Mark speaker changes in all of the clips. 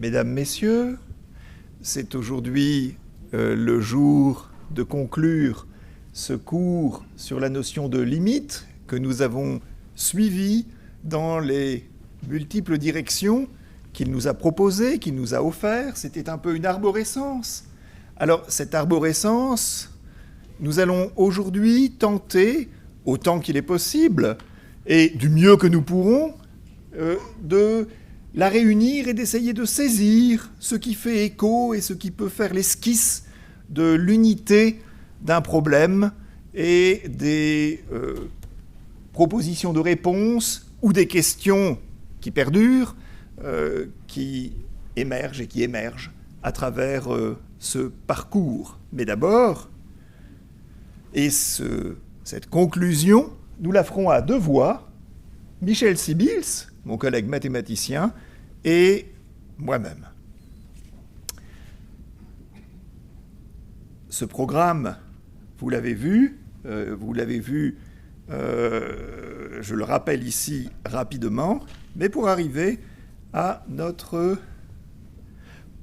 Speaker 1: Mesdames, Messieurs, c'est aujourd'hui le jour de conclure ce cours sur la notion de limite que nous avons suivi dans les multiples directions qu'il nous a proposées, qu'il nous a offert. C'était un peu une arborescence. Alors, cette arborescence, nous allons aujourd'hui tenter, autant qu'il est possible, et du mieux que nous pourrons, de la réunir et d'essayer de saisir ce qui fait écho et ce qui peut faire l'esquisse de l'unité d'un problème et des propositions de réponse ou des questions qui perdurent, qui émergent à travers ce parcours. Mais d'abord, et cette conclusion, nous la ferons à deux voix, Michel Sibils, mon collègue mathématicien, et moi-même. Ce programme, vous l'avez vu, je le rappelle ici rapidement, mais pour arriver à notre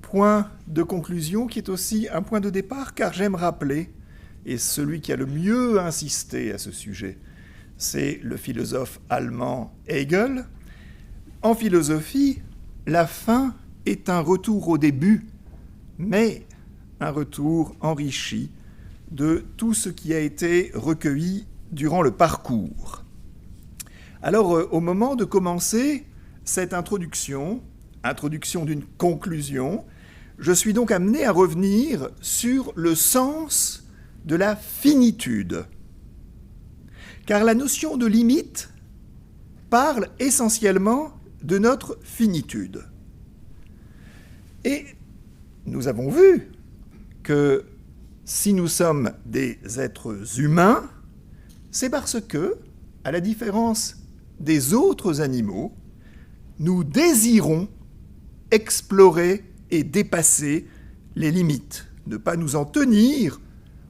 Speaker 1: point de conclusion, qui est aussi un point de départ, car j'aime rappeler, et celui qui a le mieux insisté à ce sujet, c'est le philosophe allemand Hegel. En philosophie, la fin est un retour au début, mais un retour enrichi de tout ce qui a été recueilli durant le parcours. Alors, au moment de commencer cette introduction d'une conclusion, je suis donc amené à revenir sur le sens de la finitude. Car la notion de limite parle essentiellement de notre finitude. Et nous avons vu que si nous sommes des êtres humains, c'est parce que, à la différence des autres animaux, nous désirons explorer et dépasser les limites, ne pas nous en tenir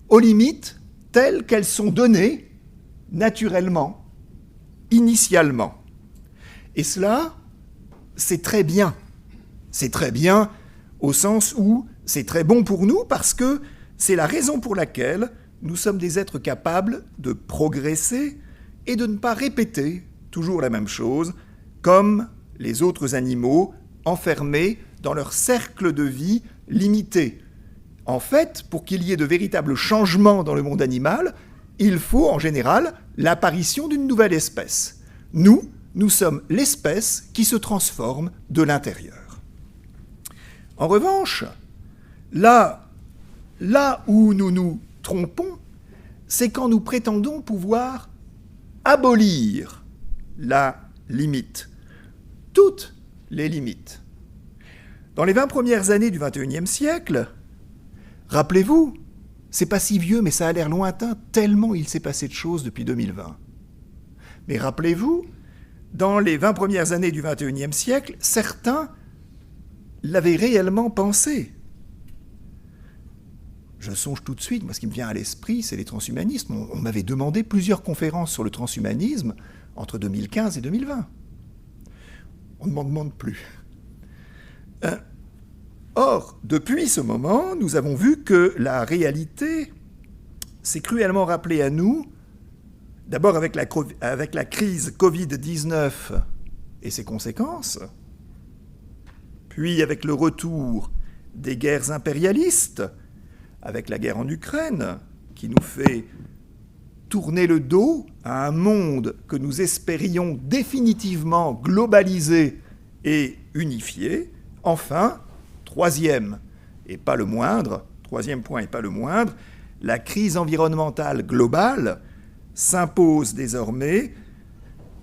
Speaker 1: aux limites telles qu'elles sont données naturellement, initialement. Et cela, c'est très bien. C'est très bien au sens où c'est très bon pour nous parce que c'est la raison pour laquelle nous sommes des êtres capables de progresser et de ne pas répéter toujours la même chose comme les autres animaux enfermés dans leur cercle de vie limité. En fait, pour qu'il y ait de véritables changements dans le monde animal, il faut en général l'apparition d'une nouvelle espèce. Nous sommes l'espèce qui se transforme de l'intérieur. En revanche, là où nous nous trompons, c'est quand nous prétendons pouvoir abolir la limite, toutes les limites. Dans les 20 premières années du XXIe siècle, rappelez-vous, c'est pas si vieux, mais ça a l'air lointain, tellement il s'est passé de choses depuis 2020. Mais rappelez-vous, dans les 20 premières années du XXIe siècle, certains l'avaient réellement pensé. Je songe tout de suite, moi ce qui me vient à l'esprit, c'est les transhumanistes. On m'avait demandé plusieurs conférences sur le transhumanisme entre 2015 et 2020. On ne m'en demande plus. Or, depuis ce moment, nous avons vu que la réalité s'est cruellement rappelée à nous, d'abord avec la crise Covid-19 et ses conséquences, puis avec le retour des guerres impérialistes, avec la guerre en Ukraine, qui nous fait tourner le dos à un monde que nous espérions définitivement globalisé et unifié. Enfin, troisième point et pas le moindre, la crise environnementale globale s'impose désormais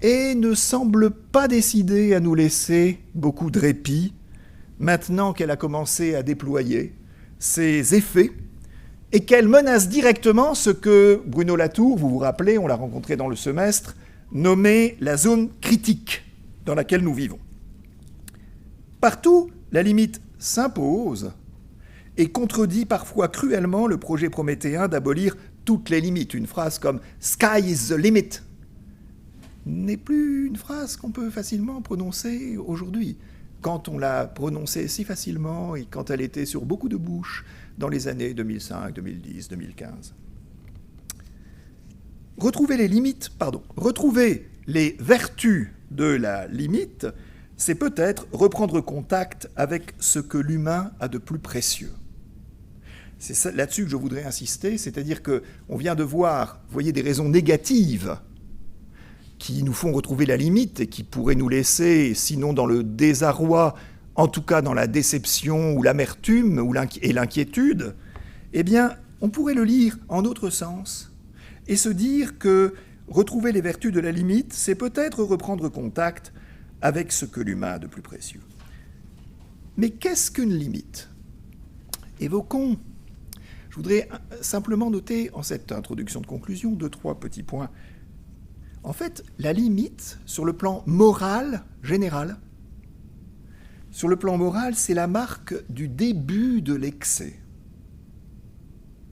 Speaker 1: et ne semble pas décidée à nous laisser beaucoup de répit, maintenant qu'elle a commencé à déployer ses effets et qu'elle menace directement ce que Bruno Latour, vous vous rappelez, on l'a rencontré dans le semestre, nommait la zone critique dans laquelle nous vivons. Partout, la limite s'impose et contredit parfois cruellement le projet prométhéen d'abolir toutes les limites. Une phrase comme « Sky is the limit » n'est plus une phrase qu'on peut facilement prononcer aujourd'hui. quand on l'a prononcée si facilement et quand elle était sur beaucoup de bouches dans les années 2005, 2010, 2015. Retrouver les vertus de la limite, c'est peut-être reprendre contact avec ce que l'humain a de plus précieux. C'est là-dessus que je voudrais insister, c'est-à-dire qu'on vient de voir, vous voyez, des raisons négatives qui nous font retrouver la limite et qui pourraient nous laisser, sinon dans le désarroi, en tout cas dans la déception ou l'amertume et l'inquiétude. Eh bien, on pourrait le lire en autre sens et se dire que retrouver les vertus de la limite, c'est peut-être reprendre contact avec ce que l'humain a de plus précieux. Mais qu'est-ce qu'une limite ? Évoquons, je voudrais simplement noter en cette introduction de conclusion 2-3 petits points. En fait, la limite, sur le plan moral général, sur le plan moral, c'est la marque du début de l'excès.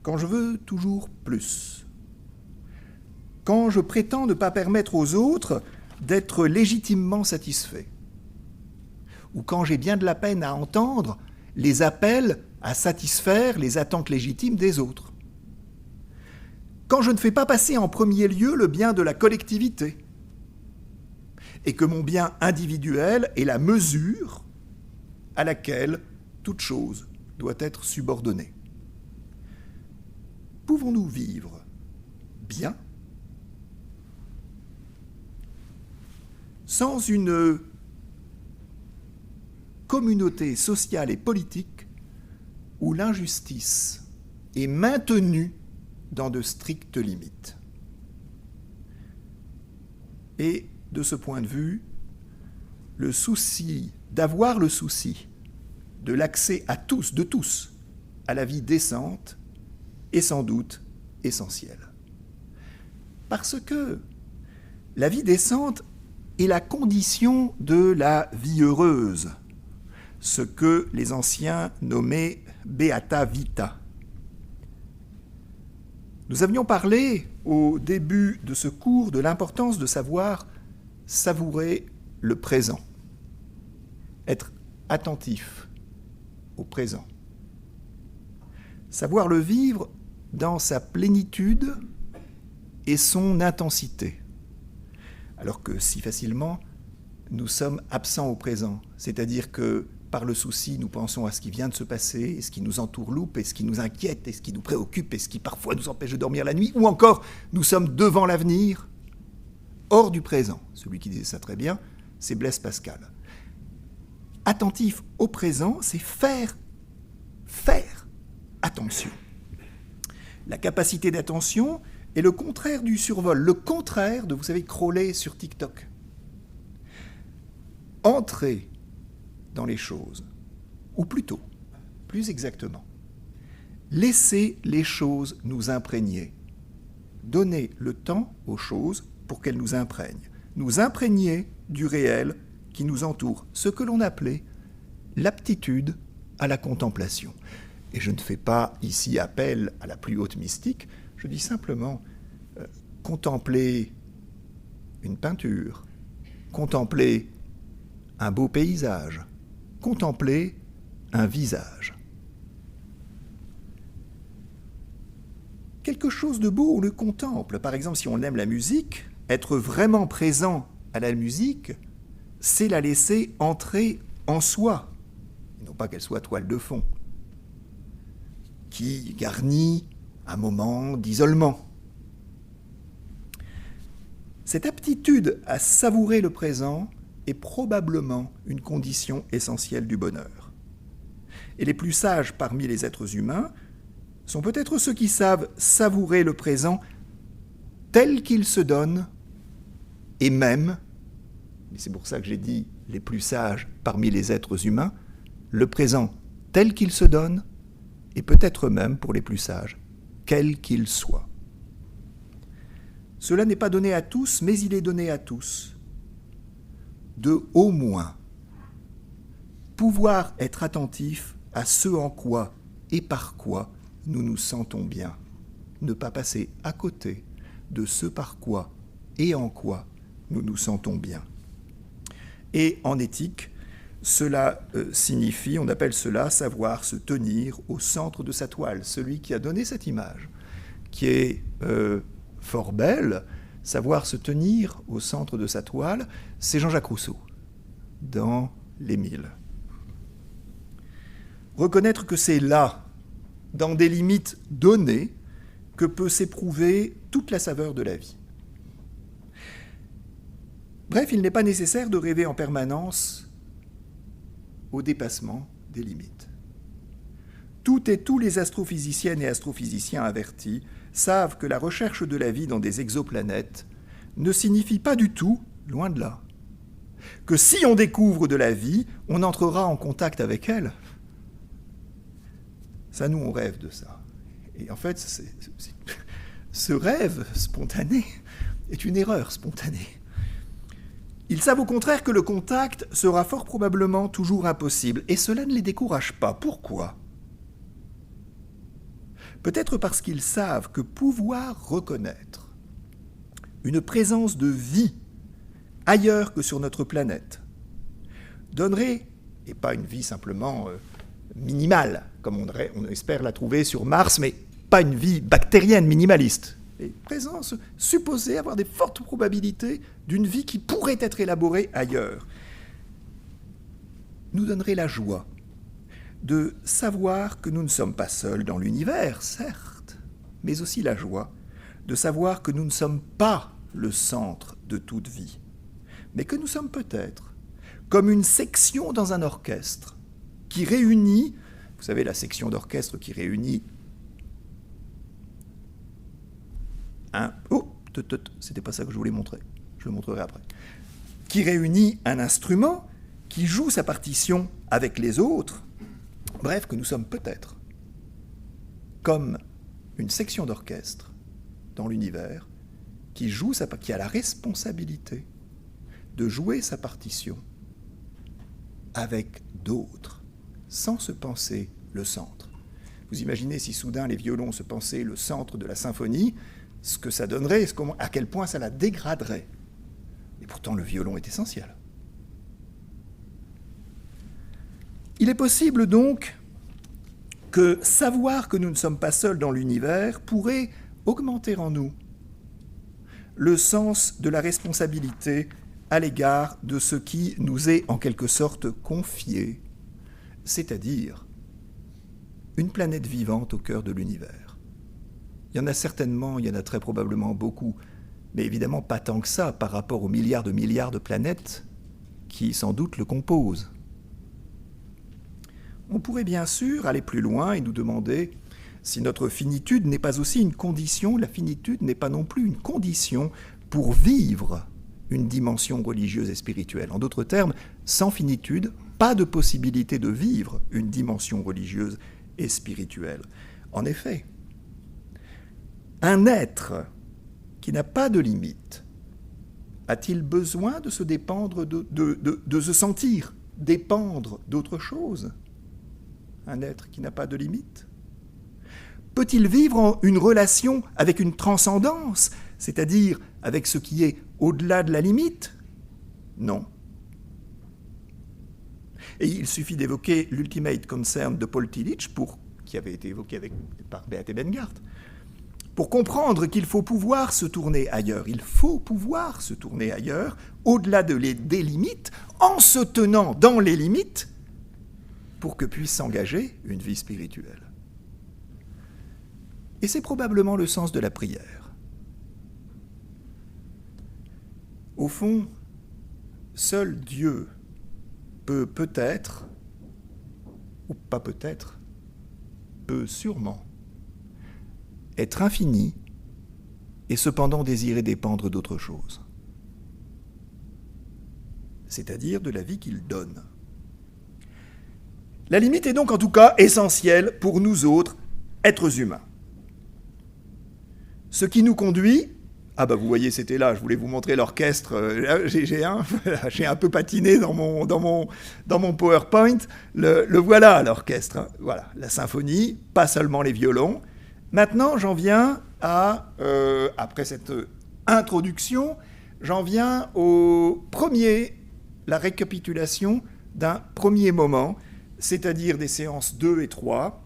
Speaker 1: Quand je veux toujours plus, quand je prétends ne pas permettre aux autres d'être légitimement satisfaits, ou quand j'ai bien de la peine à entendre les appels à satisfaire les attentes légitimes des autres, quand je ne fais pas passer en premier lieu le bien de la collectivité, et que mon bien individuel est la mesure à laquelle toute chose doit être subordonnée. Pouvons-nous vivre bien sans une communauté sociale et politique où l'injustice est maintenue dans de strictes limites? Et de ce point de vue, d'avoir le souci de l'accès à tous, à la vie décente est sans doute essentiel. Parce que la vie décente est la condition de la vie heureuse, ce que les anciens nommaient beata vita. Nous avions parlé au début de ce cours de l'importance de savoir savourer le présent, être attentif au présent, savoir le vivre dans sa plénitude et son intensité, alors que si facilement nous sommes absents au présent, c'est-à-dire que par le souci, nous pensons à ce qui vient de se passer, et ce qui nous entourloupe, et ce qui nous inquiète, et ce qui nous préoccupe, et ce qui parfois nous empêche de dormir la nuit, ou encore nous sommes devant l'avenir, hors du présent. Celui qui disait ça très bien, c'est Blaise Pascal. Attentif au présent, c'est faire attention. La capacité d'attention est le contraire du survol, le contraire de, vous savez, crawler sur TikTok. Entrer dans les choses, ou plutôt, plus exactement, laisser les choses nous imprégner, donner le temps aux choses pour qu'elles nous imprégner du réel qui nous entoure, ce que l'on appelait l'aptitude à la contemplation. Et je ne fais pas ici appel à la plus haute mystique, je dis simplement contempler une peinture, contempler un beau paysage, contempler un visage. Quelque chose de beau, on le contemple. Par exemple, si on aime la musique, être vraiment présent à la musique, c'est la laisser entrer en soi, et non pas qu'elle soit toile de fond, qui garnit un moment d'isolement. Cette aptitude à savourer le présent est probablement une condition essentielle du bonheur. Et les plus sages parmi les êtres humains sont peut-être ceux qui savent savourer le présent tel qu'il se donne, et même, et c'est pour ça que j'ai dit les plus sages parmi les êtres humains, le présent tel qu'il se donne, et peut-être même, pour les plus sages, quel qu'il soit. Cela n'est pas donné à tous, mais il est donné à tous, de au moins pouvoir être attentif à ce en quoi et par quoi nous nous sentons bien, ne pas passer à côté de ce par quoi et en quoi nous nous sentons bien. Et en éthique, cela signifie, on appelle cela savoir se tenir au centre de sa toile. Celui qui a donné cette image, qui est fort belle, savoir se tenir au centre de sa toile, c'est Jean-Jacques Rousseau, dans l'Émile. Reconnaître que c'est là, dans des limites données, que peut s'éprouver toute la saveur de la vie. Bref, il n'est pas nécessaire de rêver en permanence au dépassement des limites. Toutes et tous les astrophysiciennes et astrophysiciens avertis savent que la recherche de la vie dans des exoplanètes ne signifie pas du tout, loin de là, que si on découvre de la vie, on entrera en contact avec elle. Ça, nous, on rêve de ça. Et en fait, ce rêve spontané est une erreur spontanée. Ils savent au contraire que le contact sera fort probablement toujours impossible, et cela ne les décourage pas. Pourquoi ? Peut-être parce qu'ils savent que pouvoir reconnaître une présence de vie ailleurs que sur notre planète donnerait, et pas une vie simplement minimale, comme on espère la trouver sur Mars, mais pas une vie bactérienne minimaliste. Et présence supposée avoir des fortes probabilités d'une vie qui pourrait être élaborée ailleurs, nous donnerait la joie de savoir que nous ne sommes pas seuls dans l'univers, certes, mais aussi la joie de savoir que nous ne sommes pas le centre de toute vie, mais que nous sommes peut-être comme une section dans un orchestre qui réunit, vous savez, la section d'orchestre qui réunit c'était pas ça que je voulais montrer, je le montrerai après, qui réunit un instrument qui joue sa partition avec les autres. Bref, que nous sommes peut-être comme une section d'orchestre dans l'univers qui a la responsabilité de jouer sa partition avec d'autres, sans se penser le centre. Vous imaginez si soudain les violons se pensaient le centre de la symphonie, ce que ça donnerait, à quel point ça la dégraderait. Et pourtant, le violon est essentiel. Il est possible donc que savoir que nous ne sommes pas seuls dans l'univers pourrait augmenter en nous le sens de la responsabilité à l'égard de ce qui nous est en quelque sorte confié, c'est-à-dire une planète vivante au cœur de l'univers. Il y en a certainement, il y en a très probablement beaucoup, mais évidemment pas tant que ça par rapport aux milliards de planètes qui sans doute le composent. On pourrait bien sûr aller plus loin et nous demander si notre finitude n'est pas aussi une condition, la finitude n'est pas non plus une condition pour vivre une dimension religieuse et spirituelle. En d'autres termes, sans finitude, pas de possibilité de vivre une dimension religieuse et spirituelle. En effet, un être qui n'a pas de limite a-t-il besoin de se dépendre, de se sentir dépendre d'autre chose ? Un être qui n'a pas de limite ? Peut-il vivre en une relation avec une transcendance, c'est-à-dire avec ce qui est au-delà de la limite ? Non. Et il suffit d'évoquer l'Ultimate Concern de Paul Tillich, qui avait été évoqué par Beate Bengart, pour comprendre qu'il faut pouvoir se tourner ailleurs. Il faut pouvoir se tourner ailleurs, au-delà des limites, en se tenant dans les limites, pour que puisse s'engager une vie spirituelle. Et c'est probablement le sens de la prière. Au fond, seul Dieu peut peut-être, ou pas peut-être, peut sûrement être infini et cependant désirer dépendre d'autre chose, c'est-à-dire de la vie qu'il donne. La limite est donc en tout cas essentielle pour nous autres, êtres humains. Ce qui nous conduit, vous voyez c'était là, je voulais vous montrer l'orchestre, j'ai un peu patiné dans mon PowerPoint, le voilà l'orchestre, voilà, la symphonie, pas seulement les violons. Maintenant, j'en viens après cette introduction, j'en viens la récapitulation d'un premier moment, c'est-à-dire des séances 2 et 3,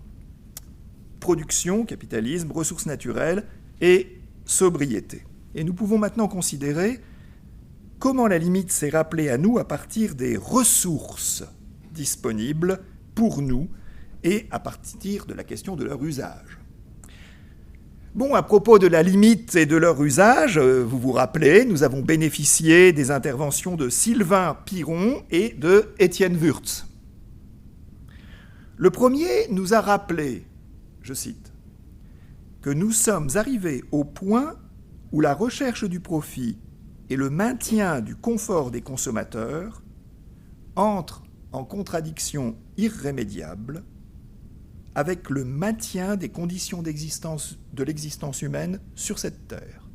Speaker 1: production, capitalisme, ressources naturelles et sobriété. Et nous pouvons maintenant considérer comment la limite s'est rappelée à nous à partir des ressources disponibles pour nous et à partir de la question de leur usage. Bon, à propos de la limite et de leur usage, vous vous rappelez, nous avons bénéficié des interventions de Sylvain Piron et de Étienne Wurtz. Le premier nous a rappelé, je cite, que nous sommes arrivés au point où la recherche du profit et le maintien du confort des consommateurs entrent en contradiction irrémédiable avec le maintien des conditions d'existence de l'existence humaine sur cette terre.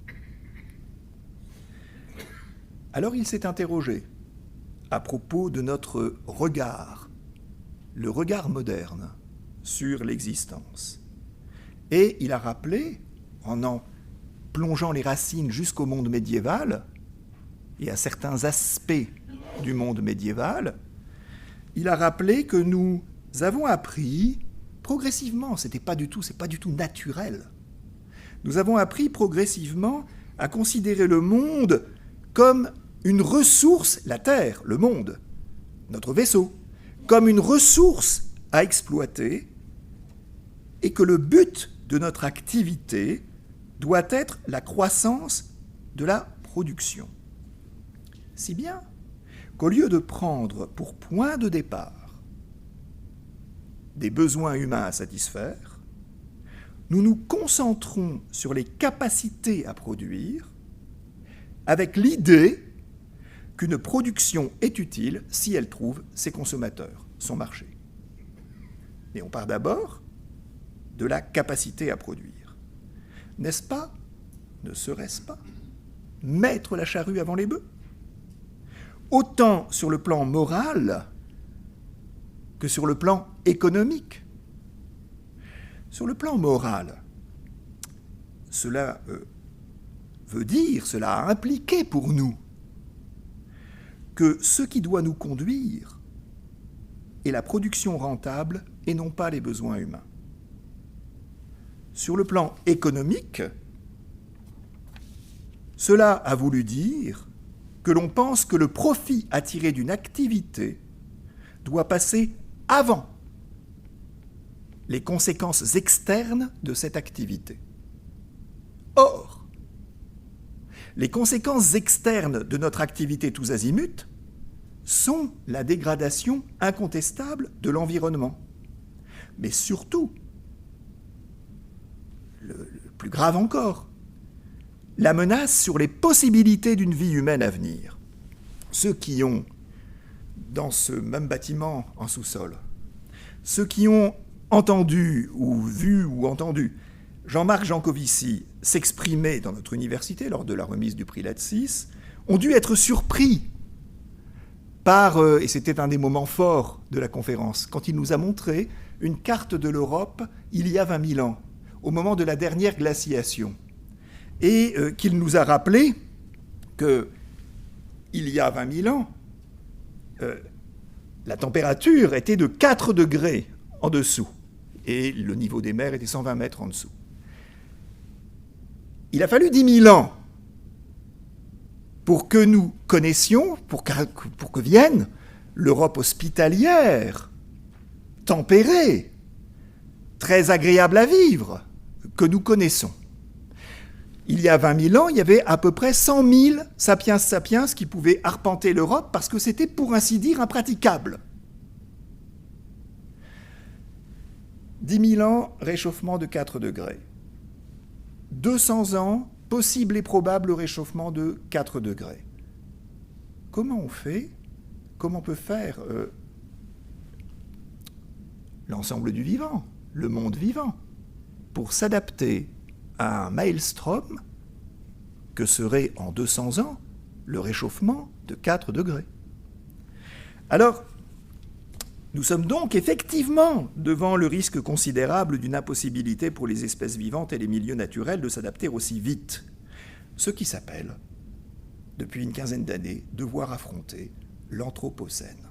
Speaker 1: Alors il s'est interrogé à propos de notre regard, le regard moderne sur l'existence. Et il a rappelé, en plongeant les racines jusqu'au monde médiéval et à certains aspects du monde médiéval, il a rappelé que nous avons appris progressivement, c'est pas du tout naturel. Nous avons appris progressivement à considérer le monde comme une ressource, la Terre, le monde, notre vaisseau, comme une ressource à exploiter, et que le but de notre activité doit être la croissance de la production. Si bien qu'au lieu de prendre pour point de départ des besoins humains à satisfaire, nous nous concentrons sur les capacités à produire avec l'idée qu'une production est utile si elle trouve ses consommateurs, son marché. Mais on part d'abord de la capacité à produire. N'est-ce pas, ne serait-ce pas, mettre la charrue avant les bœufs? Autant sur le plan moral que sur le plan économique. Sur le plan moral, cela veut dire, cela a impliqué pour nous que ce qui doit nous conduire est la production rentable et non pas les besoins humains. Sur le plan économique, cela a voulu dire que l'on pense que le profit à tirer d'une activité doit passer avant les conséquences externes de cette activité. Or, les conséquences externes de notre activité tous azimuts sont la dégradation incontestable de l'environnement. Mais surtout, le plus grave encore, la menace sur les possibilités d'une vie humaine à venir. Ceux qui ont, dans ce même bâtiment en sous-sol, ceux qui ont entendu ou vu ou entendu Jean-Marc Jancovici s'exprimer dans notre université lors de la remise du prix Latsis, ont dû être surpris par, et c'était un des moments forts de la conférence, quand il nous a montré une carte de l'Europe il y a 20 000 ans, au moment de la dernière glaciation, et qu'il nous a rappelé qu'il y a 20 000 ans, la température était de 4 degrés en dessous, et le niveau des mers était 120 mètres en dessous. Il a fallu 10 000 ans pour que nous connaissions, pour que vienne l'Europe hospitalière, tempérée, très agréable à vivre, que nous connaissons. Il y a 20 000 ans, il y avait à peu près 100 000 sapiens sapiens qui pouvaient arpenter l'Europe parce que c'était, pour ainsi dire, impraticable. 10 000 ans, réchauffement de 4 degrés. 200 ans, possible et probable réchauffement de 4 degrés. Comment on fait? Comment peut faire l'ensemble du vivant, le monde vivant, pour s'adapter à un maelstrom que serait en 200 ans le réchauffement de 4 degrés. Alors, nous sommes donc effectivement devant le risque considérable d'une impossibilité pour les espèces vivantes et les milieux naturels de s'adapter aussi vite, ce qui s'appelle, depuis une quinzaine d'années, devoir affronter l'Anthropocène.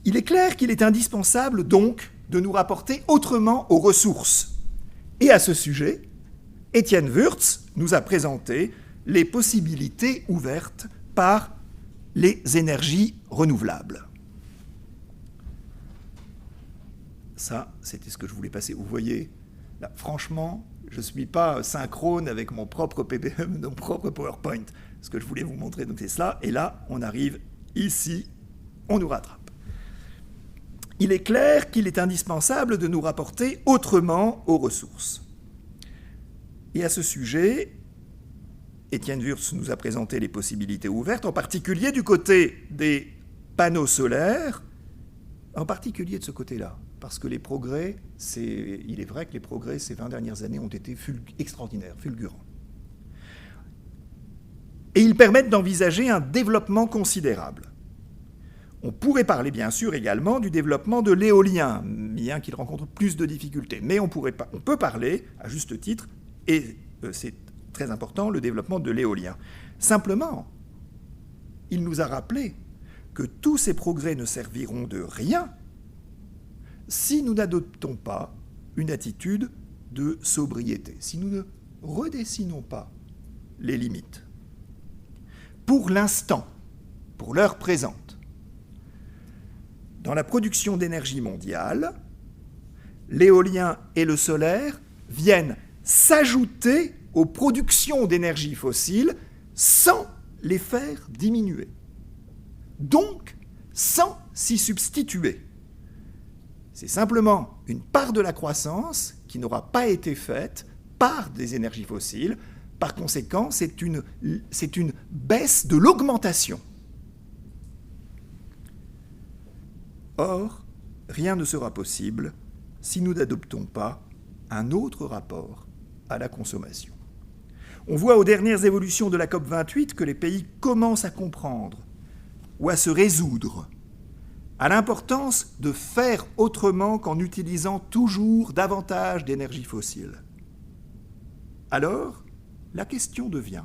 Speaker 1: Il est clair qu'il est indispensable donc de nous rapporter autrement aux ressources. Et à ce sujet, Étienne Wurtz nous a présenté les possibilités ouvertes par les énergies renouvelables. Ça, c'était ce que je voulais passer. Vous voyez, là, franchement, je ne suis pas synchrone avec mon propre PPM, mon propre PowerPoint. Ce que je voulais vous montrer, donc c'est cela. Et là, on arrive ici, on nous rattrape. Il est clair qu'il est indispensable de nous rapporter autrement aux ressources. Et à ce sujet, Étienne Wurtz nous a présenté les possibilités ouvertes, en particulier du côté des panneaux solaires, en particulier de ce côté-là, parce que les progrès, il est vrai que les progrès ces 20 dernières années ont été extraordinaires, fulgurants. Et ils permettent d'envisager un développement considérable. On pourrait parler bien sûr également du développement de l'éolien, bien qu'il rencontre plus de difficultés. Mais on peut parler, à juste titre, et c'est très important, le développement de l'éolien. Simplement, il nous a rappelé que tous ces progrès ne serviront de rien si nous n'adoptons pas une attitude de sobriété, si nous ne redessinons pas les limites. Pour l'instant, pour l'heure présente, dans la production d'énergie mondiale, l'éolien et le solaire viennent s'ajouter aux productions d'énergie fossile sans les faire diminuer. Donc, sans s'y substituer. C'est simplement une part de la croissance qui n'aura pas été faite par des énergies fossiles. Par conséquent, c'est une baisse de l'augmentation. Or, rien ne sera possible si nous n'adoptons pas un autre rapport à la consommation. On voit aux dernières évolutions de la COP28 que les pays commencent à comprendre ou à se résoudre à l'importance de faire autrement qu'en utilisant toujours davantage d'énergie fossile. Alors, la question devient,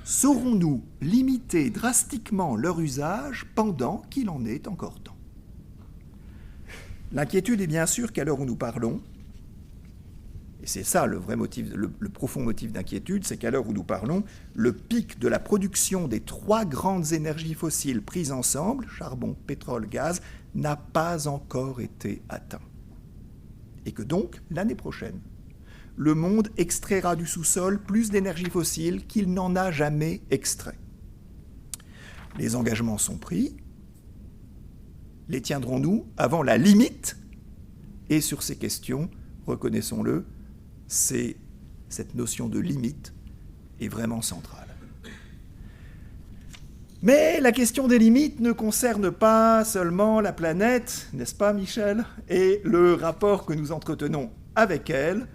Speaker 1: saurons-nous limiter drastiquement leur usage pendant qu'il en est encore temps ? L'inquiétude est bien sûr qu'à l'heure où nous parlons, et c'est ça le vrai motif, le profond motif d'inquiétude, c'est qu'à l'heure où nous parlons, le pic de la production des 3 grandes énergies fossiles prises ensemble, charbon, pétrole, gaz, n'a pas encore été atteint. Et que donc, l'année prochaine, le monde extraira du sous-sol plus d'énergie fossile qu'il n'en a jamais extrait. Les engagements sont pris. Les tiendrons-nous avant la limite ? Et sur ces questions, reconnaissons-le, cette notion de limite est vraiment centrale. Mais la question des limites ne concerne pas seulement la planète, n'est-ce pas Michel ? Et le rapport que nous entretenons avec elle,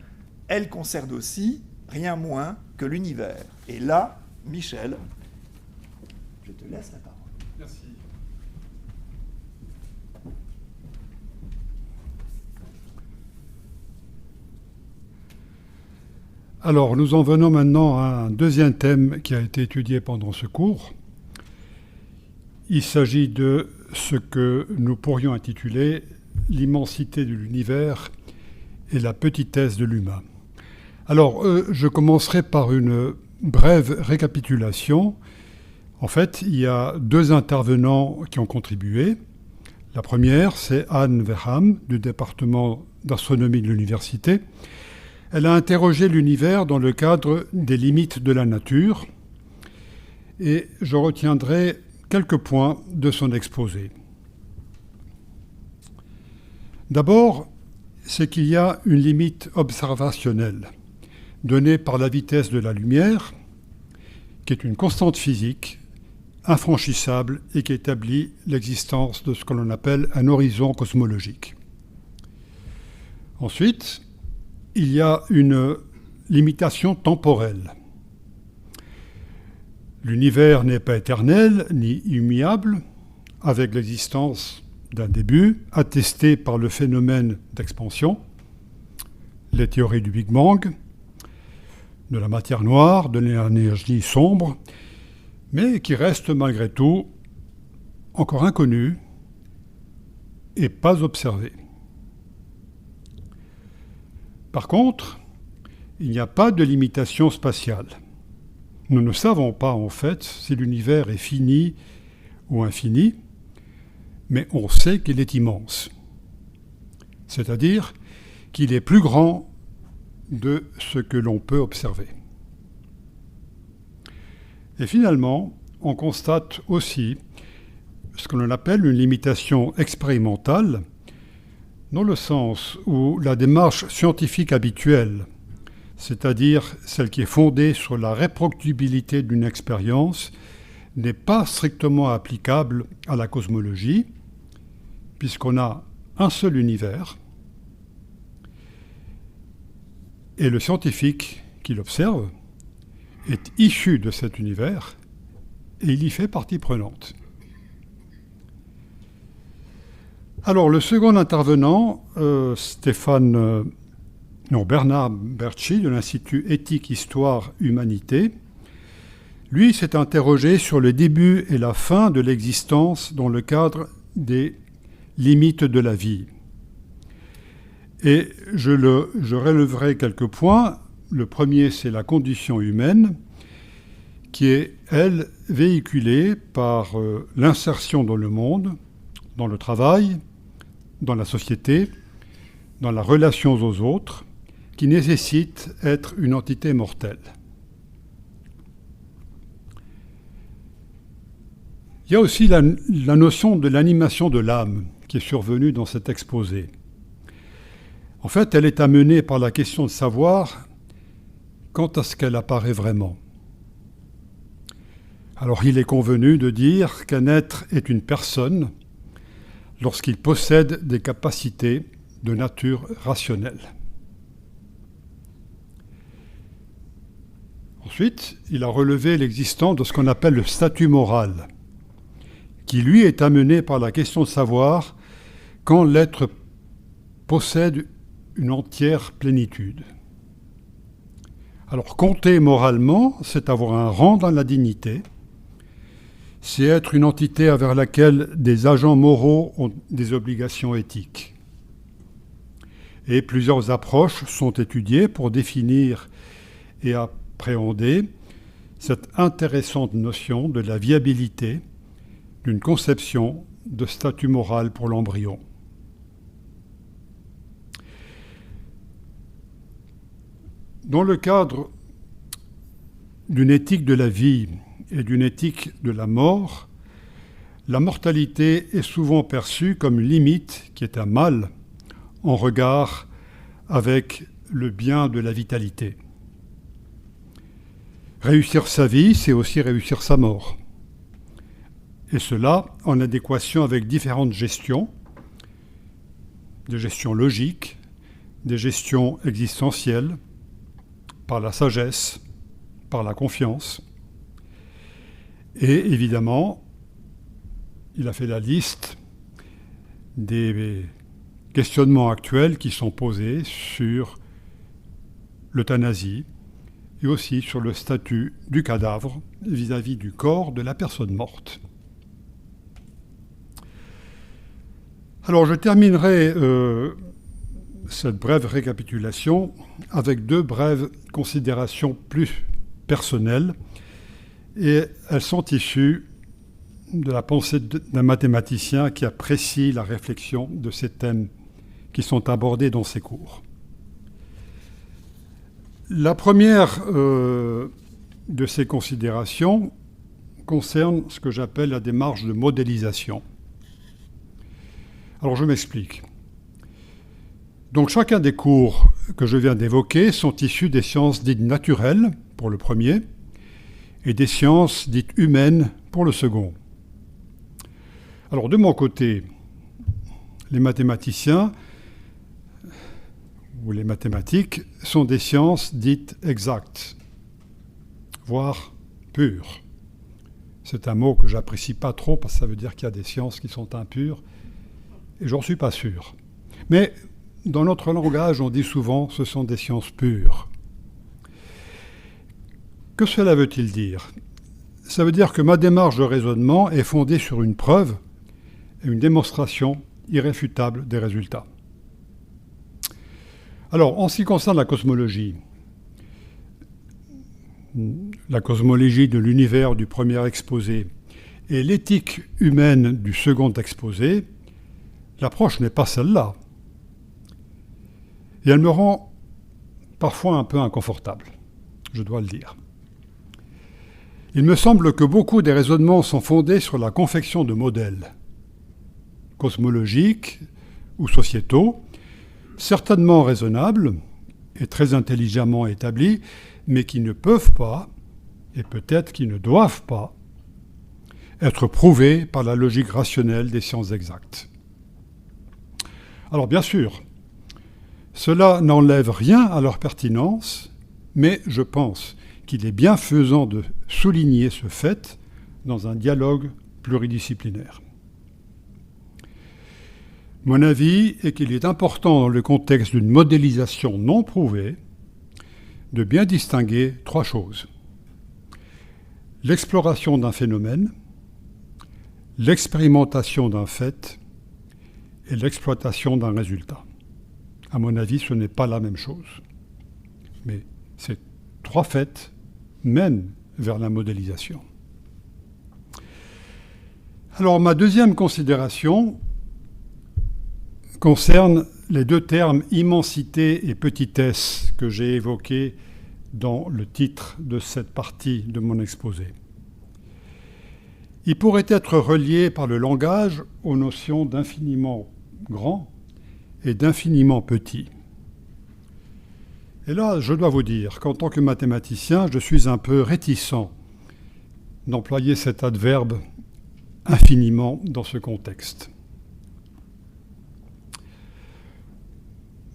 Speaker 1: elle concerne aussi rien moins que l'univers. Et là, Michel, je te laisse la parole.
Speaker 2: Merci. Alors, nous en venons maintenant à un deuxième thème qui a été étudié pendant ce cours. Il s'agit de ce que nous pourrions intituler l'immensité de l'univers et la petitesse de l'humain. Alors, je commencerai par une brève récapitulation. En fait, il y a 2 intervenants qui ont contribué. La première, c'est Anne Verham, du département d'astronomie de l'université. Elle a interrogé l'univers dans le cadre des limites de la nature et je retiendrai quelques points de son exposé. D'abord, c'est qu'il y a une limite observationnelle donnée par la vitesse de la lumière, qui est une constante physique infranchissable et qui établit l'existence de ce que l'on appelle un horizon cosmologique. Ensuite, il y a une limitation temporelle. L'univers n'est pas éternel ni immuable, avec l'existence d'un début attesté par le phénomène d'expansion, les théories du Big Bang, de la matière noire, de l'énergie sombre, mais qui reste malgré tout encore inconnu et pas observé. Par contre, il n'y a pas de limitation spatiale. Nous ne savons pas en fait si l'univers est fini ou infini, mais on sait qu'il est immense. C'est-à-dire qu'il est plus grand de ce que l'on peut observer. Et finalement, on constate aussi ce que l'on appelle une limitation expérimentale, dans le sens où la démarche scientifique habituelle, c'est-à-dire celle qui est fondée sur la reproductibilité d'une expérience, n'est pas strictement applicable à la cosmologie, puisqu'on a un seul univers, et le scientifique qui l'observe est issu de cet univers, et il y fait partie prenante. Alors, le second intervenant, Bernard Bertschi, de l'Institut Éthique, Histoire, Humanité, lui s'est interrogé sur le début et la fin de l'existence dans le cadre des limites de la vie. Et je relèverai quelques points. Le premier, c'est la condition humaine, qui est, elle, véhiculée par l'insertion dans le monde, dans le travail, dans la société, dans la relation aux autres, qui nécessite être une entité mortelle. Il y a aussi la notion de l'animation de l'âme qui est survenue dans cet exposé. En fait, elle est amenée par la question de savoir quand est-ce qu'elle apparaît vraiment. Alors, il est convenu de dire qu'un être est une personne lorsqu'il possède des capacités de nature rationnelle. Ensuite, il a relevé l'existence de ce qu'on appelle le statut moral, qui lui est amené par la question de savoir quand l'être possède une entière plénitude. Alors, compter moralement, c'est avoir un rang dans la dignité, c'est être une entité envers laquelle des agents moraux ont des obligations éthiques. Et plusieurs approches sont étudiées pour définir et appréhender cette intéressante notion de la viabilité d'une conception de statut moral pour l'embryon. Dans le cadre d'une éthique de la vie et d'une éthique de la mort, la mortalité est souvent perçue comme une limite qui est un mal en regard avec le bien de la vitalité. Réussir sa vie, c'est aussi réussir sa mort. Et cela en adéquation avec différentes gestions, des gestions logiques, des gestions existentielles, par la sagesse, par la confiance. Et évidemment, il a fait la liste des questionnements actuels qui sont posés sur l'euthanasie et aussi sur le statut du cadavre vis-à-vis du corps de la personne morte. Alors je terminerai cette brève récapitulation avec deux brèves considérations plus personnelles, et elles sont issues de la pensée d'un mathématicien qui apprécie la réflexion de ces thèmes qui sont abordés dans ses cours. La première de ces considérations concerne ce que j'appelle la démarche de modélisation. Alors je m'explique. Donc chacun des cours que je viens d'évoquer sont issus des sciences dites naturelles, pour le premier, et des sciences dites humaines, pour le second. Alors de mon côté, les mathématiciens ou les mathématiques sont des sciences dites exactes, voire pures. C'est un mot que j'apprécie pas trop parce que ça veut dire qu'il y a des sciences qui sont impures, et j'en suis pas sûr. Mais dans notre langage, on dit souvent que ce sont des sciences pures. Que cela veut-il dire ? Ça veut dire que ma démarche de raisonnement est fondée sur une preuve et une démonstration irréfutable des résultats. Alors, en ce qui concerne la cosmologie de l'univers du premier exposé et l'éthique humaine du second exposé, l'approche n'est pas celle-là. Et elle me rend parfois un peu inconfortable, je dois le dire. Il me semble que beaucoup des raisonnements sont fondés sur la confection de modèles cosmologiques ou sociétaux, certainement raisonnables et très intelligemment établis, mais qui ne peuvent pas, et peut-être qui ne doivent pas, être prouvés par la logique rationnelle des sciences exactes. Alors bien sûr, cela n'enlève rien à leur pertinence, mais je pense qu'il est bienfaisant de souligner ce fait dans un dialogue pluridisciplinaire. Mon avis est qu'il est important, dans le contexte d'une modélisation non prouvée, de bien distinguer trois choses. L'exploration d'un phénomène, l'expérimentation d'un fait et l'exploitation d'un résultat. À mon avis, ce n'est pas la même chose. Mais ces trois faits mènent vers la modélisation. Alors, ma deuxième considération concerne les deux termes immensité et petitesse que j'ai évoqués dans le titre de cette partie de mon exposé. Ils pourraient être reliés par le langage aux notions d'infiniment grand et d'infiniment petit. Et là, je dois vous dire qu'en tant que mathématicien, je suis un peu réticent d'employer cet adverbe infiniment dans ce contexte.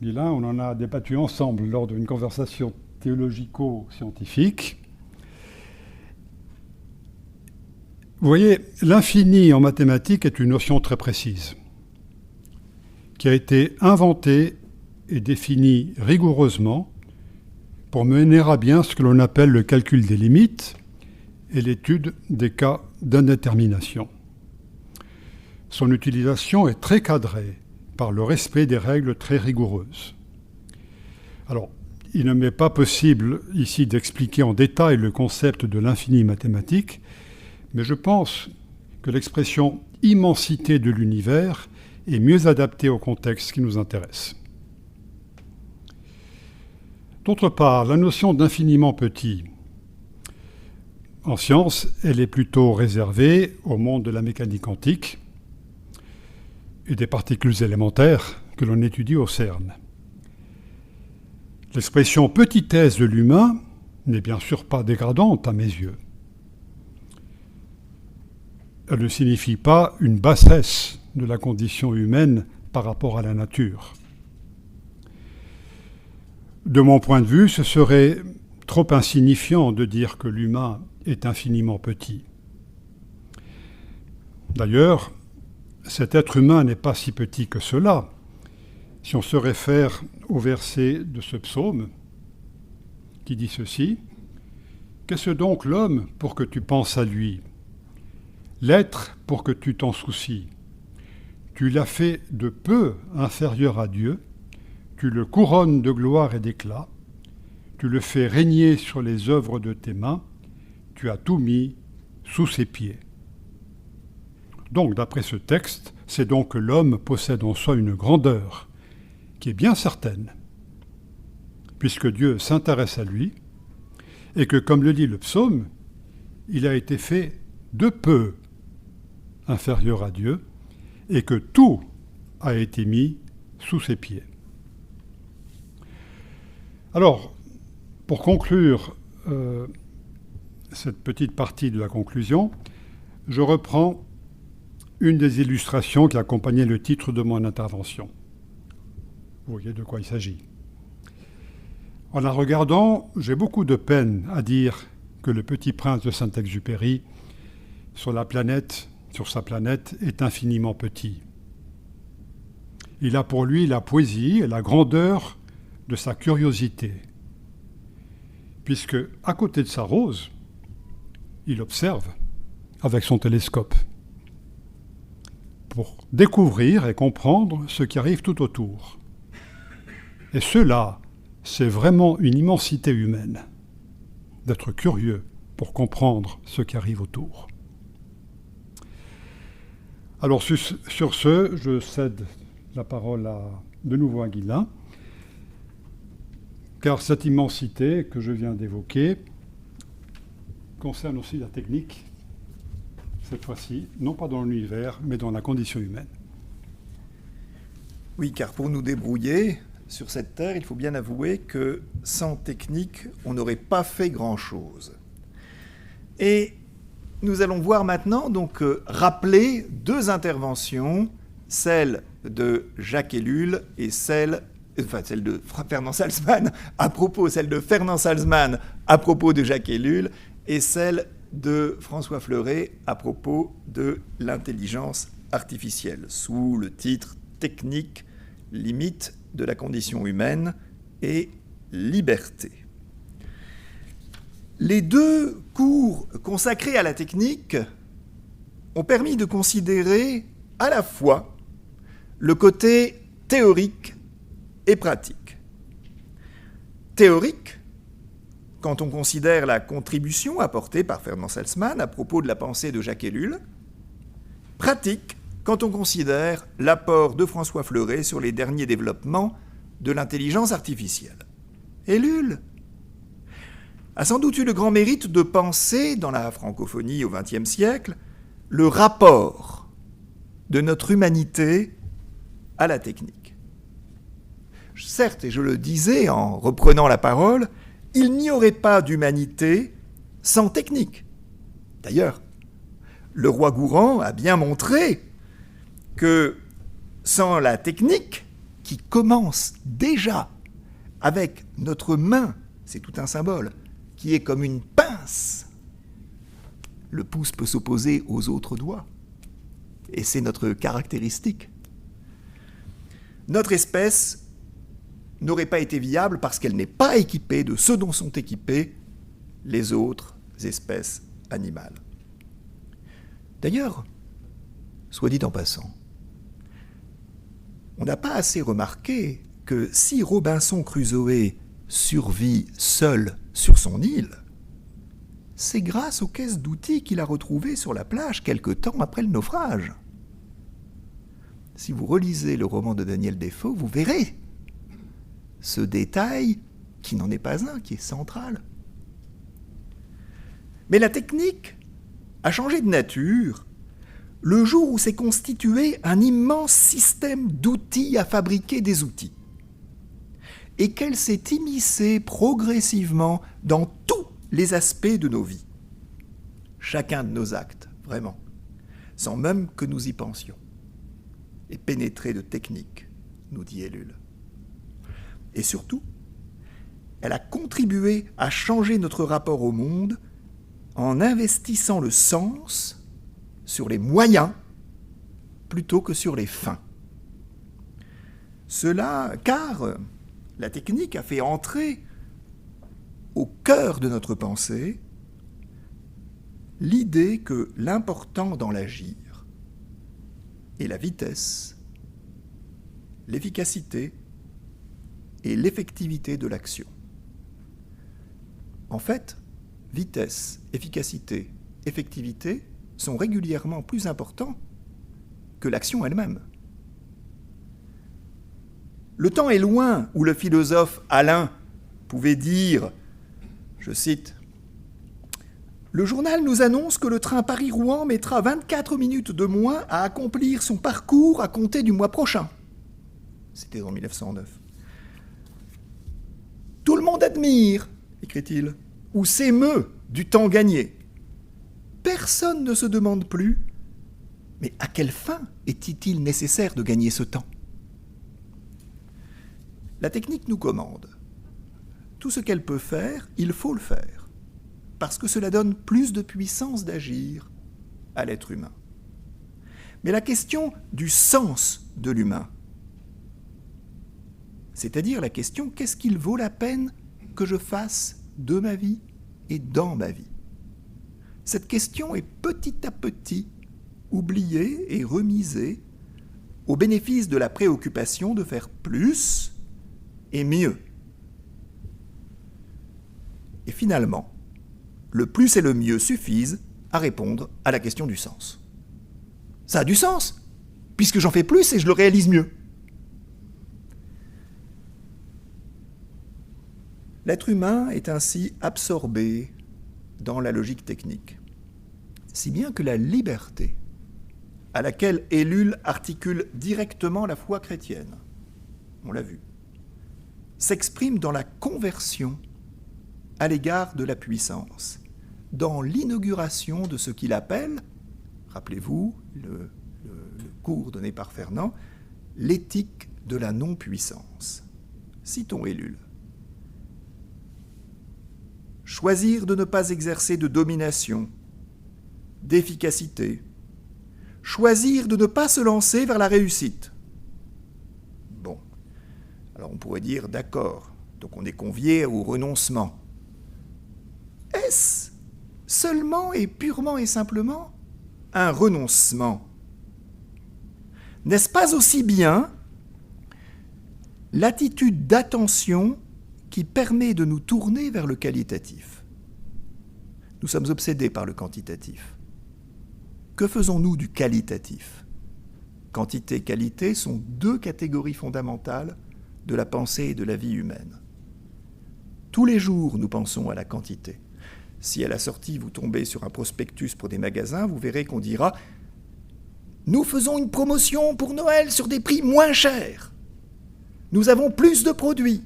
Speaker 2: Et là, on en a débattu ensemble lors d'une conversation théologico-scientifique. Vous voyez, l'infini en mathématiques est une notion très précise, qui a été inventée et définie rigoureusement pour mener à bien ce que l'on appelle le calcul des limites et l'étude des cas d'indétermination. Son utilisation est très cadrée par le respect des règles très rigoureuses. Alors, il ne m'est pas possible ici d'expliquer en détail le concept de l'infini mathématique, mais je pense que l'expression immensité de l'univers est mieux adaptée au contexte qui nous intéresse. D'autre part, la notion d'infiniment petit, en science, elle est plutôt réservée au monde de la mécanique quantique et des particules élémentaires que l'on étudie au CERN. L'expression petitesse de l'humain n'est bien sûr pas dégradante à mes yeux. Elle ne signifie pas une bassesse de la condition humaine par rapport à la nature. De mon point de vue, ce serait trop insignifiant de dire que l'humain est infiniment petit. D'ailleurs, cet être humain n'est pas si petit que cela. Si on se réfère au verset de ce psaume qui dit ceci, « Qu'est-ce donc l'homme pour que tu penses à lui ? L'être pour que tu t'en soucies. Tu l'as fait de peu inférieur à Dieu, tu le couronnes de gloire et d'éclat, tu le fais régner sur les œuvres de tes mains, tu as tout mis sous ses pieds. » Donc, d'après ce texte, c'est donc que l'homme possède en soi une grandeur qui est bien certaine, puisque Dieu s'intéresse à lui, et que, comme le dit le psaume, il a été fait de peu inférieur à Dieu, et que tout a été mis sous ses pieds. Alors, pour conclure cette petite partie de la conclusion, je reprends une des illustrations qui accompagnait le titre de mon intervention. Vous voyez de quoi il s'agit. En la regardant, j'ai beaucoup de peine à dire que le Petit Prince de Saint-Exupéry, sur sa planète, est infiniment petit. Il a pour lui la poésie et la grandeur de sa curiosité, puisque, à côté de sa rose, il observe avec son télescope. pour découvrir et comprendre ce qui arrive tout autour. Et cela, c'est vraiment une immensité humaine, d'être curieux pour comprendre ce qui arrive autour. Alors sur ce, je cède la parole de nouveau à Guylain, car cette immensité que je viens d'évoquer concerne aussi la technique, cette fois-ci, non pas dans l'univers, mais dans la condition humaine.
Speaker 1: Oui, car pour nous débrouiller sur cette terre, il faut bien avouer que sans technique, on n'aurait pas fait grand-chose. Et nous allons voir maintenant, donc, rappeler deux interventions, celle de Jacques Ellul et celle de Fernand Salzmann celle de Fernand Salzmann à propos de Jacques Ellul, et celle de François Fleuret à propos de l'intelligence artificielle, sous le titre « Technique, limite de la condition humaine et liberté ». Les deux cours consacrés à la technique ont permis de considérer à la fois le côté théorique et pratique. Théorique, quand on considère la contribution apportée par Fernand Salzmann à propos de la pensée de Jacques Ellul. Pratique, quand on considère l'apport de François Fleuret sur les derniers développements de l'intelligence artificielle. Ellul a sans doute eu le grand mérite de penser, dans la francophonie au XXe siècle, le rapport de notre humanité à la technique. Certes, et je le disais en reprenant la parole, il n'y aurait pas d'humanité sans technique. D'ailleurs, le roi Gourand a bien montré que sans la technique, qui commence déjà avec notre main, c'est tout un symbole, qui est comme une pince, le pouce peut s'opposer aux autres doigts, et c'est notre caractéristique. Notre espèce n'aurait pas été viable parce qu'elle n'est pas équipée de ce dont sont équipées les autres espèces animales. D'ailleurs, soit dit en passant, on n'a pas assez remarqué que si Robinson Crusoe survit seul sur son île, c'est grâce aux caisses d'outils qu'il a retrouvées sur la plage quelque temps après le naufrage. Si vous relisez le roman de Daniel Defoe, vous verrez ce détail qui n'en est pas un, qui est central. Mais la technique a changé de nature le jour où s'est constitué un immense système d'outils à fabriquer des outils, et qu'elle s'est immiscée progressivement dans tous les aspects de nos vies, chacun de nos actes, vraiment, sans même que nous y pensions, et pénétrée de technique, nous dit Ellul. Et surtout, elle a contribué à changer notre rapport au monde en investissant le sens sur les moyens plutôt que sur les fins. Car la technique a fait entrer au cœur de notre pensée l'idée que l'important dans l'agir est la vitesse, l'efficacité et l'effectivité de l'action. En fait, vitesse, efficacité, effectivité sont régulièrement plus importants que l'action elle-même. Le temps est loin où le philosophe Alain pouvait dire, je cite, « Le journal nous annonce que le train Paris-Rouen mettra 24 minutes de moins à accomplir son parcours à compter du mois prochain. » C'était en 1909. « Tout le monde admire, écrit-il, ou s'émeut du temps gagné. Personne ne se demande plus, mais à quelle fin est-il nécessaire de gagner ce temps ? La technique nous commande. Tout ce qu'elle peut faire, il faut le faire, parce que cela donne plus de puissance d'agir à l'être humain. Mais la question du sens de l'humain, c'est-à-dire la question « qu'est-ce qu'il vaut la peine que je fasse de ma vie et dans ma vie ?» Cette question est petit à petit oubliée et remisée au bénéfice de la préoccupation de faire plus et mieux. Et finalement, le plus et le mieux suffisent à répondre à la question du sens. Ça a du sens, puisque j'en fais plus et je le réalise mieux. L'être humain est ainsi absorbé dans la logique technique, si bien que la liberté, à laquelle Ellul articule directement la foi chrétienne, on l'a vu, s'exprime dans la conversion à l'égard de la puissance, dans l'inauguration de ce qu'il appelle, rappelez-vous, le cours donné par Fernand, l'éthique de la non-puissance. Citons Ellul. Choisir de ne pas exercer de domination, d'efficacité, choisir de ne pas se lancer vers la réussite. Bon, alors on pourrait dire d'accord, donc on est convié au renoncement. Est-ce seulement et purement et simplement un renoncement? N'est-ce pas aussi bien l'attitude d'attention qui permet de nous tourner vers le qualitatif? Nous sommes obsédés par le quantitatif. Que faisons-nous du qualitatif? Quantité et qualité sont deux catégories fondamentales de la pensée et de la vie humaine. Tous les jours, nous pensons à la quantité. Si à la sortie, vous tombez sur un prospectus pour des magasins, vous verrez qu'on dira « Nous faisons une promotion pour Noël sur des prix moins chers. Nous avons plus de produits.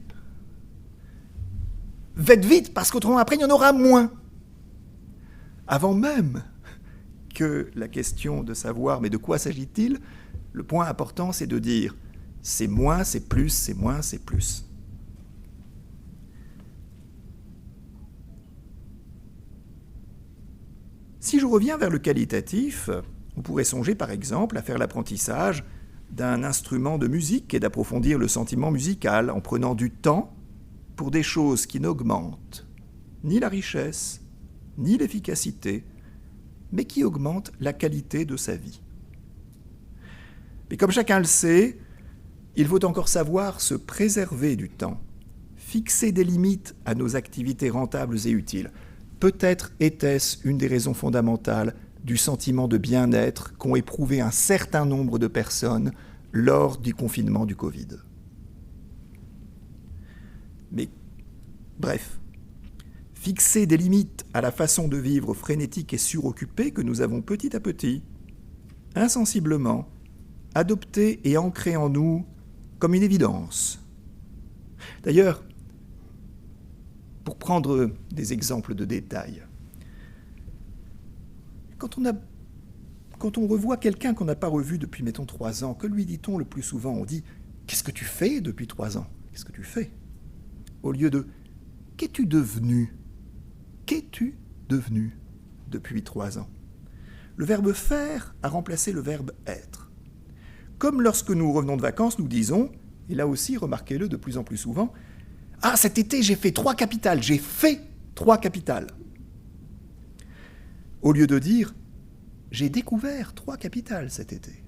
Speaker 1: Faites vite, parce qu'autrement après, il y en aura moins. » Avant même que la question de savoir « Mais de quoi s'agit-il ?» le point important, c'est de dire « C'est moins, c'est plus, c'est moins, c'est plus. » Si je reviens vers le qualitatif, on pourrait songer par exemple à faire l'apprentissage d'un instrument de musique et d'approfondir le sentiment musical en prenant du temps pour des choses qui n'augmentent ni la richesse, ni l'efficacité, mais qui augmentent la qualité de sa vie. Mais comme chacun le sait, il faut encore savoir se préserver du temps, fixer des limites à nos activités rentables et utiles. Peut-être était-ce une des raisons fondamentales du sentiment de bien-être qu'ont éprouvé un certain nombre de personnes lors du confinement du Covid. Mais, bref, fixer des limites à la façon de vivre frénétique et suroccupée que nous avons petit à petit, insensiblement, adopté et ancré en nous comme une évidence. D'ailleurs, pour prendre des exemples de détails, quand on revoit quelqu'un qu'on n'a pas revu depuis, mettons, 3 ans, que lui dit-on le plus souvent? On dit « Qu'est-ce que tu fais depuis 3 ans? Qu'est-ce que tu fais ?» Au lieu de « Qu'es-tu devenu? Qu'es-tu devenu depuis 3 ans ?» Le verbe « faire » a remplacé le verbe « être ». Comme lorsque nous revenons de vacances, nous disons, et là aussi, remarquez-le de plus en plus souvent, « Ah, cet été, j'ai fait 3 capitales, j'ai fait 3 capitales !» Au lieu de dire « J'ai découvert 3 capitales cet été ».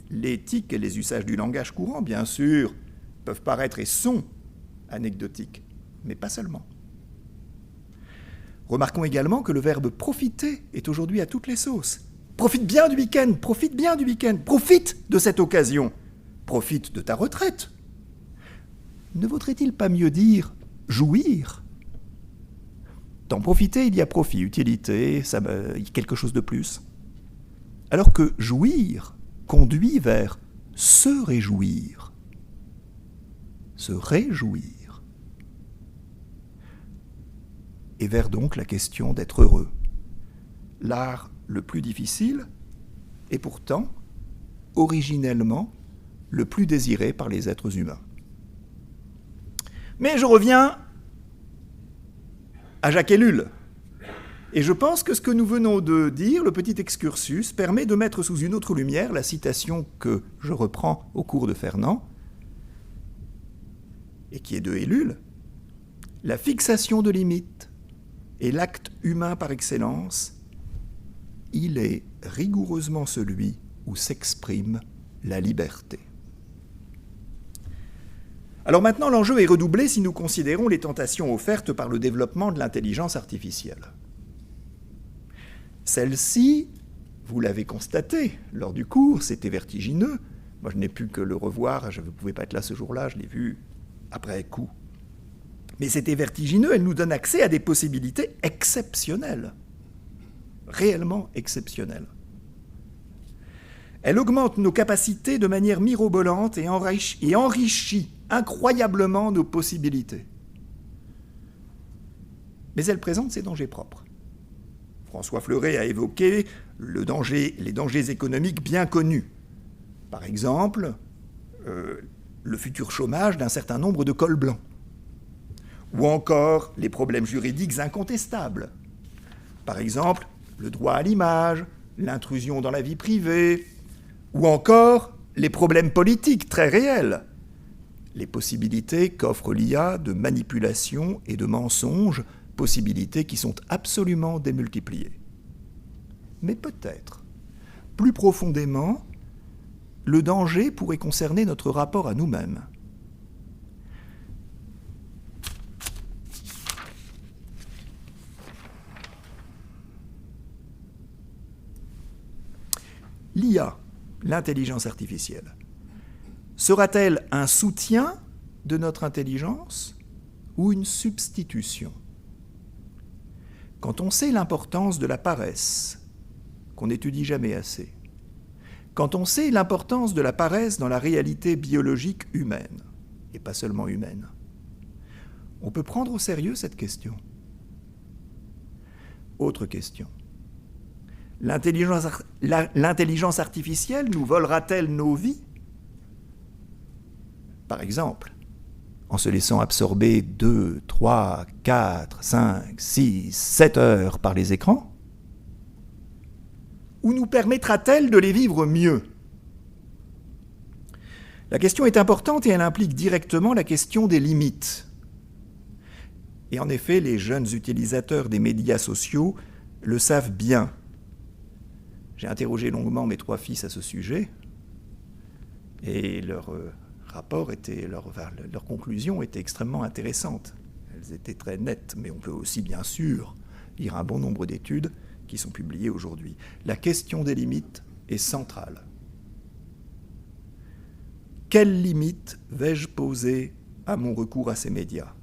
Speaker 1: L'éthique et les usages du langage courant, bien sûr, peuvent paraître et sont anecdotiques, mais pas seulement. Remarquons également que le verbe « profiter » est aujourd'hui à toutes les sauces. Profite bien du week-end, profite bien du week-end, profite de cette occasion, profite de ta retraite. Ne vaudrait-il pas mieux dire « jouir » ? D'en profiter, il y a profit, utilité, quelque chose de plus. Alors que jouir conduit vers se réjouir. Se réjouir. Et vers donc la question d'être heureux. L'art le plus difficile et pourtant, originellement, le plus désiré par les êtres humains. Mais je reviens à Jacques Ellul. Et je pense que ce que nous venons de dire, le petit excursus, permet de mettre sous une autre lumière la citation que je reprends au cours de Fernand, et qui est de Ellul. La fixation de limites est l'acte humain par excellence, il est rigoureusement celui où s'exprime la liberté. Alors maintenant, l'enjeu est redoublé si nous considérons les tentations offertes par le développement de l'intelligence artificielle. Celle-ci, vous l'avez constaté lors du cours, c'était vertigineux. Moi, je n'ai pu que le revoir, je ne pouvais pas être là ce jour-là, je l'ai vu après coup. Mais c'était vertigineux, elle nous donne accès à des possibilités exceptionnelles, réellement exceptionnelles. Elle augmente nos capacités de manière mirobolante et enrichit incroyablement nos possibilités. Mais elle présente ses dangers propres. François Fleuret a évoqué les dangers économiques bien connus. Par exemple, le futur chômage d'un certain nombre de cols blancs. Ou encore les problèmes juridiques incontestables. Par exemple, le droit à l'image, l'intrusion dans la vie privée, ou encore les problèmes politiques très réels. Les possibilités qu'offre l'IA de manipulation et de mensonge, possibilités qui sont absolument démultipliées. Mais peut-être, plus profondément, le danger pourrait concerner notre rapport à nous-mêmes. L'IA, l'intelligence artificielle, sera-t-elle un soutien de notre intelligence ou une substitution ? Quand on sait l'importance de la paresse, qu'on n'étudie jamais assez, quand on sait l'importance de la paresse dans la réalité biologique humaine, et pas seulement humaine, on peut prendre au sérieux cette question. Autre question. L'intelligence artificielle nous volera-t-elle nos vies ? Par exemple, en se laissant absorber 2, 3, 4, 5, 6, 7 heures par les écrans ? Ou nous permettra-t-elle de les vivre mieux ? La question est importante et elle implique directement la question des limites. Et en effet, les jeunes utilisateurs des médias sociaux le savent bien. J'ai interrogé longuement mes 3 fils à ce sujet et leur conclusions étaient extrêmement intéressantes. Elles étaient très nettes, mais on peut aussi bien sûr lire un bon nombre d'études qui sont publiées aujourd'hui. La question des limites est centrale. Quelles limites vais-je poser à mon recours à ces médias ?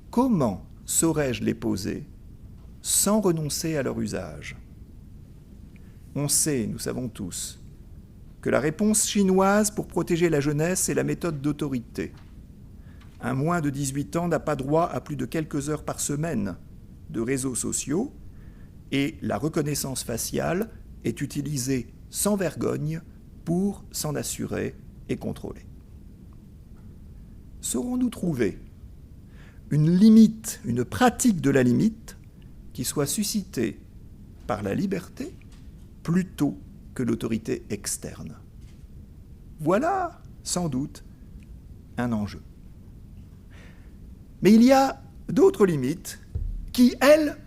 Speaker 1: Comment saurais-je les poser sans renoncer à leur usage ? On sait, nous savons tous, que la réponse chinoise pour protéger la jeunesse est la méthode d'autorité. Un moins de 18 ans n'a pas droit à plus de quelques heures par semaine de réseaux sociaux et la reconnaissance faciale est utilisée sans vergogne pour s'en assurer et contrôler. Saurons-nous trouver une limite, une pratique de la limite qui soit suscitée par la liberté plutôt que l'autorité externe. Voilà, sans doute, un enjeu. Mais il y a d'autres limites qui, elles,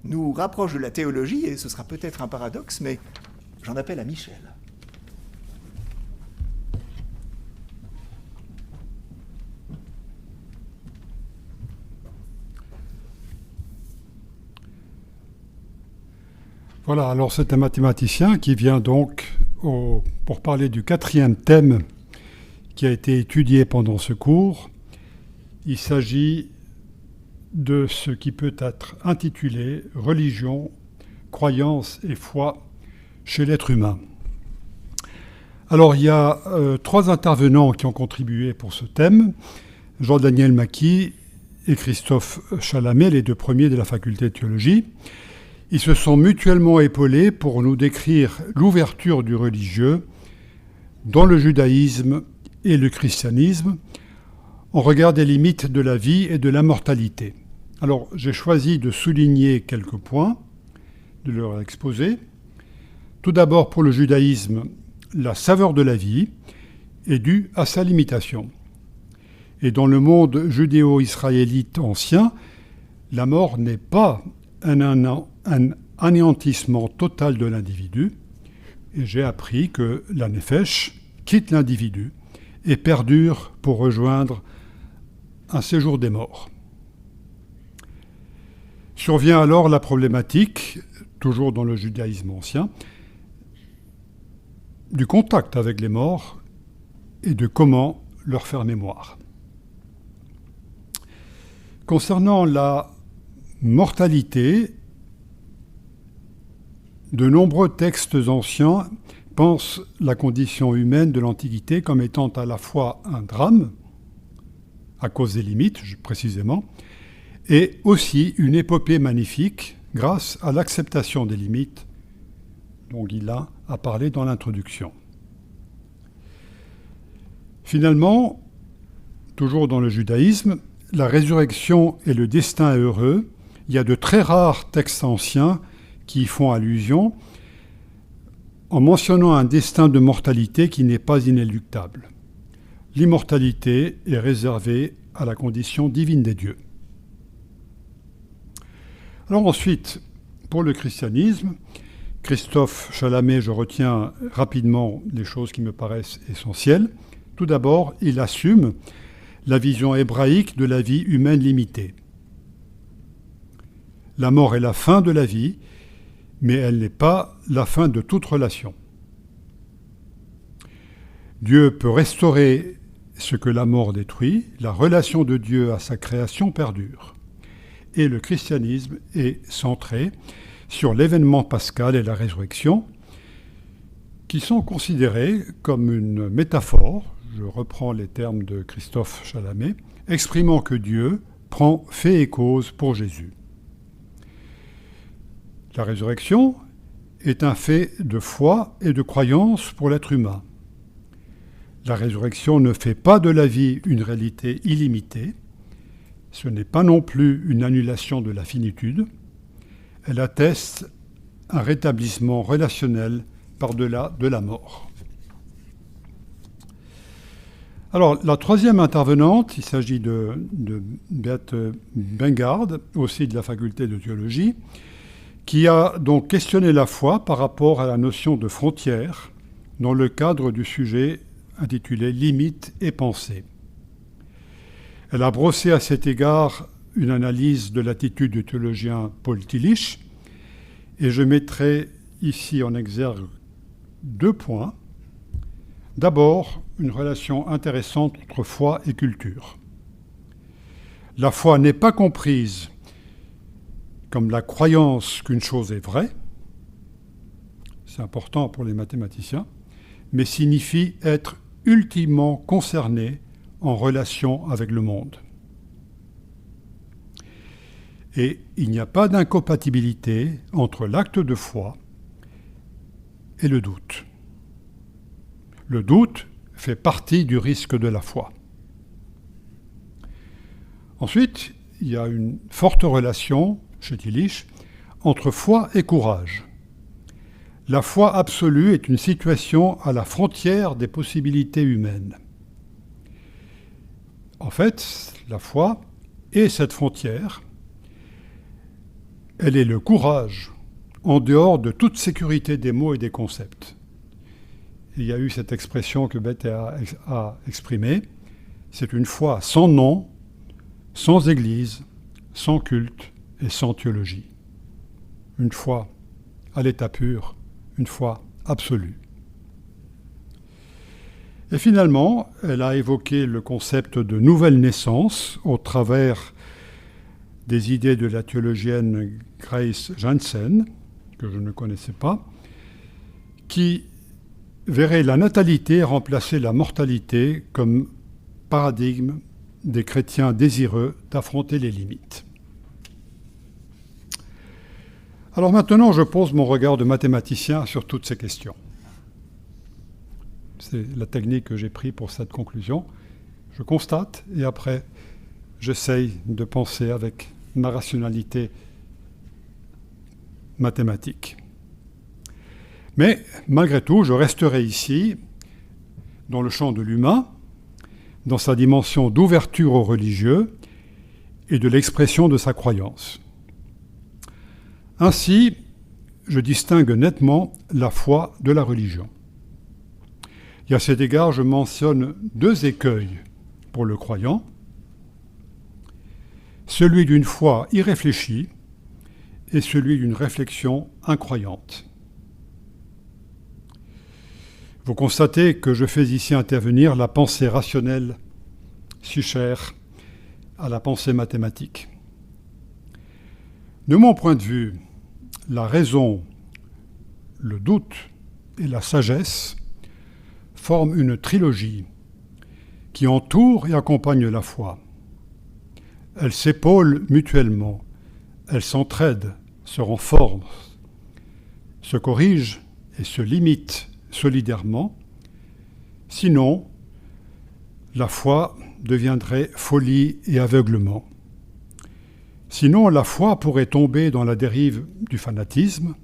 Speaker 1: nous rapprochent de la théologie, et ce sera peut-être un paradoxe, mais j'en appelle à Michel.
Speaker 2: Voilà, alors c'est un mathématicien qui vient donc pour parler du 4e thème qui a été étudié pendant ce cours. Il s'agit de ce qui peut être intitulé « Religion, croyance et foi chez l'être humain ». Alors il y a 3 intervenants qui ont contribué pour ce thème, Jean-Daniel Mackie et Christophe Chalamet, les 2 premiers de la faculté de théologie. Ils se sont mutuellement épaulés pour nous décrire l'ouverture du religieux dans le judaïsme et le christianisme en regard des limites de la vie et de la mortalité. Alors, j'ai choisi de souligner quelques points de leur exposé. Tout d'abord, pour le judaïsme, la saveur de la vie est due à sa limitation. Et dans le monde judéo-israélite ancien, la mort n'est pas un anéantissement total de l'individu, et j'ai appris que la nefesh quitte l'individu et perdure pour rejoindre un séjour des morts. Survient alors la problématique, toujours dans le judaïsme ancien, du contact avec les morts et de comment leur faire mémoire. Concernant la mortalité, de nombreux textes anciens pensent la condition humaine de l'Antiquité comme étant à la fois un drame, à cause des limites précisément, et aussi une épopée magnifique grâce à l'acceptation des limites dont Gila a parlé dans l'introduction. Finalement, toujours dans le judaïsme, la résurrection et le destin heureux, il y a de très rares textes anciens qui y font allusion en mentionnant un destin de mortalité qui n'est pas inéluctable. L'immortalité est réservée à la condition divine des dieux. Alors ensuite, pour le christianisme, Christophe Chalamet, je retiens rapidement les choses qui me paraissent essentielles. Tout d'abord, il assume la vision hébraïque de la vie humaine limitée. La mort est la fin de la vie, mais elle n'est pas la fin de toute relation. Dieu peut restaurer ce que la mort détruit, la relation de Dieu à sa création perdure. Et le christianisme est centré sur l'événement pascal et la résurrection, qui sont considérés comme une métaphore, je reprends les termes de Christophe Chalamet, exprimant que Dieu prend fait et cause pour Jésus. La résurrection est un fait de foi et de croyance pour l'être humain. La résurrection ne fait pas de la vie une réalité illimitée. Ce n'est pas non plus une annulation de la finitude. Elle atteste un rétablissement relationnel par-delà de la mort. Alors, la troisième intervenante, il s'agit de Beate Bengard, aussi de la faculté de théologie, qui a donc questionné la foi par rapport à la notion de frontière dans le cadre du sujet intitulé « Limites et pensée ». Elle a brossé à cet égard une analyse de l'attitude du théologien Paul Tillich, et je mettrai ici en exergue 2 points. D'abord, une relation intéressante entre foi et culture. La foi n'est pas comprise comme la croyance qu'une chose est vraie, c'est important pour les mathématiciens, mais signifie être ultimement concerné en relation avec le monde. Et il n'y a pas d'incompatibilité entre l'acte de foi et le doute. Le doute fait partie du risque de la foi. Ensuite, il y a une forte relation, chez Tillich, entre foi et courage. La foi absolue est une situation à la frontière des possibilités humaines. En fait, la foi est cette frontière. Elle est le courage en dehors de toute sécurité des mots et des concepts. Il y a eu cette expression que Beate a exprimée. C'est une foi sans nom, sans église, sans culte et sans théologie. Une foi à l'état pur, une foi absolue. Et finalement, elle a évoqué le concept de nouvelle naissance au travers des idées de la théologienne Grace Janssen, que je ne connaissais pas, qui verrait la natalité remplacer la mortalité comme paradigme des chrétiens désireux d'affronter les limites. Alors maintenant, je pose mon regard de mathématicien sur toutes ces questions. C'est la technique que j'ai prise pour cette conclusion. Je constate et après, j'essaye de penser avec ma rationalité mathématique. Mais malgré tout, je resterai ici, dans le champ de l'humain, dans sa dimension d'ouverture au religieux et de l'expression de sa croyance. Ainsi, je distingue nettement la foi de la religion. Et à cet égard, je mentionne deux écueils pour le croyant. Celui d'une foi irréfléchie et celui d'une réflexion incroyante. Vous constatez que je fais ici intervenir la pensée rationnelle si chère à la pensée mathématique. De mon point de vue, la raison, le doute et la sagesse forment une trilogie qui entoure et accompagne la foi. Elles s'épaulent mutuellement, elles s'entraident, se renforcent, se corrigent et se limitent solidairement. Sinon, la foi deviendrait folie et aveuglement. Sinon, la foi pourrait tomber dans la dérive du fanatisme,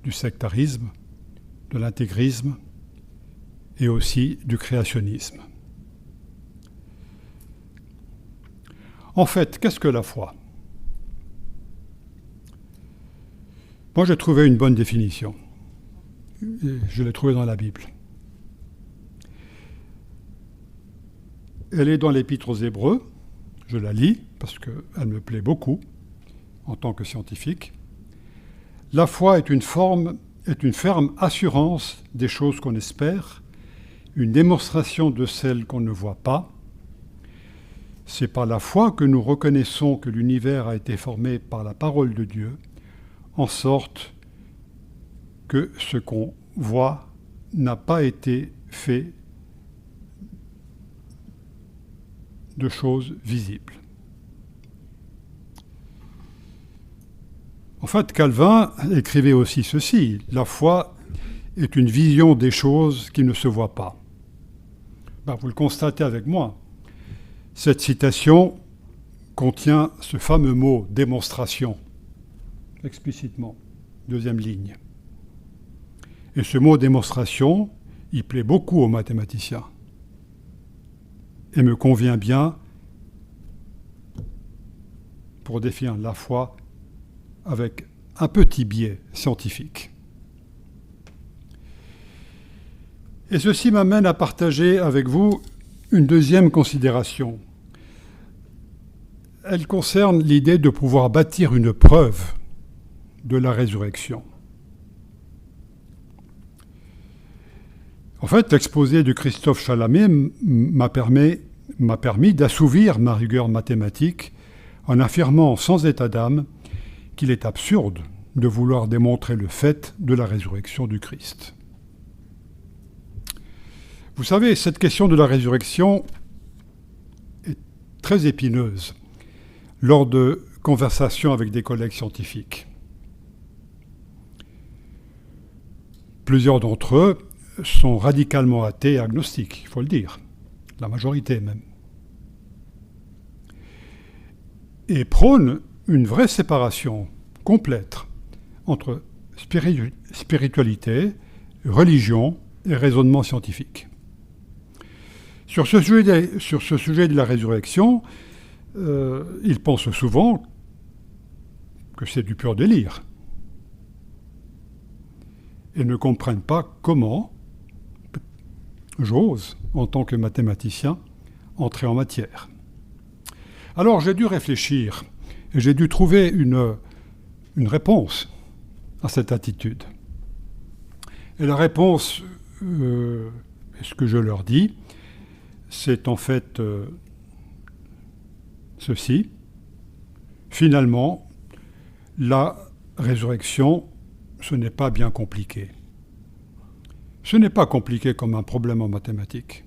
Speaker 2: du sectarisme, de l'intégrisme et aussi du créationnisme. En fait, qu'est-ce que la foi ? Moi, j'ai trouvé une bonne définition. Je l'ai trouvée dans la Bible. Elle est dans l'Épître aux Hébreux. Je la lis parce qu'elle me plaît beaucoup en tant que scientifique. La foi est une ferme assurance des choses qu'on espère, une démonstration de celles qu'on ne voit pas. C'est par la foi que nous reconnaissons que l'univers a été formé par la parole de Dieu, en sorte que ce qu'on voit n'a pas été fait de choses visibles. En fait, Calvin écrivait aussi ceci: la foi est une vision des choses qui ne se voient pas. Vous le constatez avec moi. Cette citation contient ce fameux mot « démonstration », explicitement, deuxième ligne. Et ce mot « démonstration », il plaît beaucoup aux mathématiciens et me convient bien pour définir la foi avec un petit biais scientifique. Et ceci m'amène à partager avec vous une deuxième considération. Elle concerne l'idée de pouvoir bâtir une preuve de la résurrection. En fait, l'exposé de Christophe Chalamet m'a permis d'assouvir ma rigueur mathématique en affirmant sans état d'âme qu'il est absurde de vouloir démontrer le fait de la résurrection du Christ. Vous savez, cette question de la résurrection est très épineuse lors de conversations avec des collègues scientifiques. Plusieurs d'entre eux sont radicalement athées et agnostiques, il faut le dire, la majorité même, et prônent une vraie séparation complète entre spiritualité, religion et raisonnement scientifique. Sur ce sujet de la résurrection, ils pensent souvent que c'est du pur délire et ne comprennent pas comment j'ose, en tant que mathématicien, entrer en matière. Alors j'ai dû réfléchir et j'ai dû trouver une réponse à cette attitude. Et la réponse, ce que je leur dis, c'est en fait ceci. Finalement, la résurrection, ce n'est pas bien compliqué. Ce n'est pas compliqué comme un problème en mathématiques.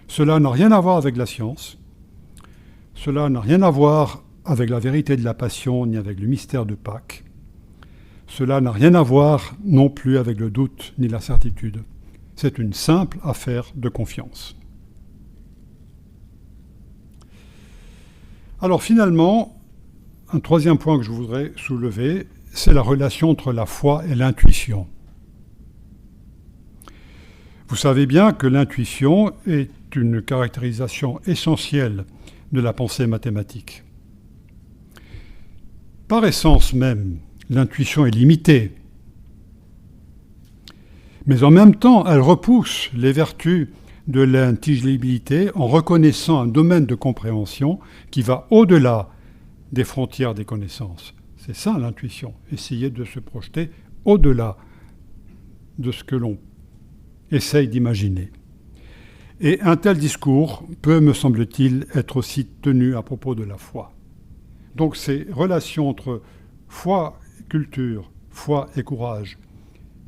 Speaker 2: Cela n'a rien à voir avec la science. Cela n'a rien à voir avec la vérité de la passion ni avec le mystère de Pâques. Cela n'a rien à voir non plus avec le doute ni la certitude. C'est une simple affaire de confiance. Alors finalement, un troisième point que je voudrais soulever, c'est la relation entre la foi et l'intuition. Vous savez bien que l'intuition est une caractérisation essentielle de la pensée mathématique. Par essence même, l'intuition est limitée. Mais en même temps, elle repousse les vertus de l'intelligibilité en reconnaissant un domaine de compréhension qui va au-delà des frontières des connaissances. C'est ça l'intuition, essayer de se projeter au-delà de ce que l'on essaye d'imaginer. Et un tel discours peut, me semble-t-il, être aussi tenu à propos de la foi. Donc ces relations entre foi et culture, foi et courage,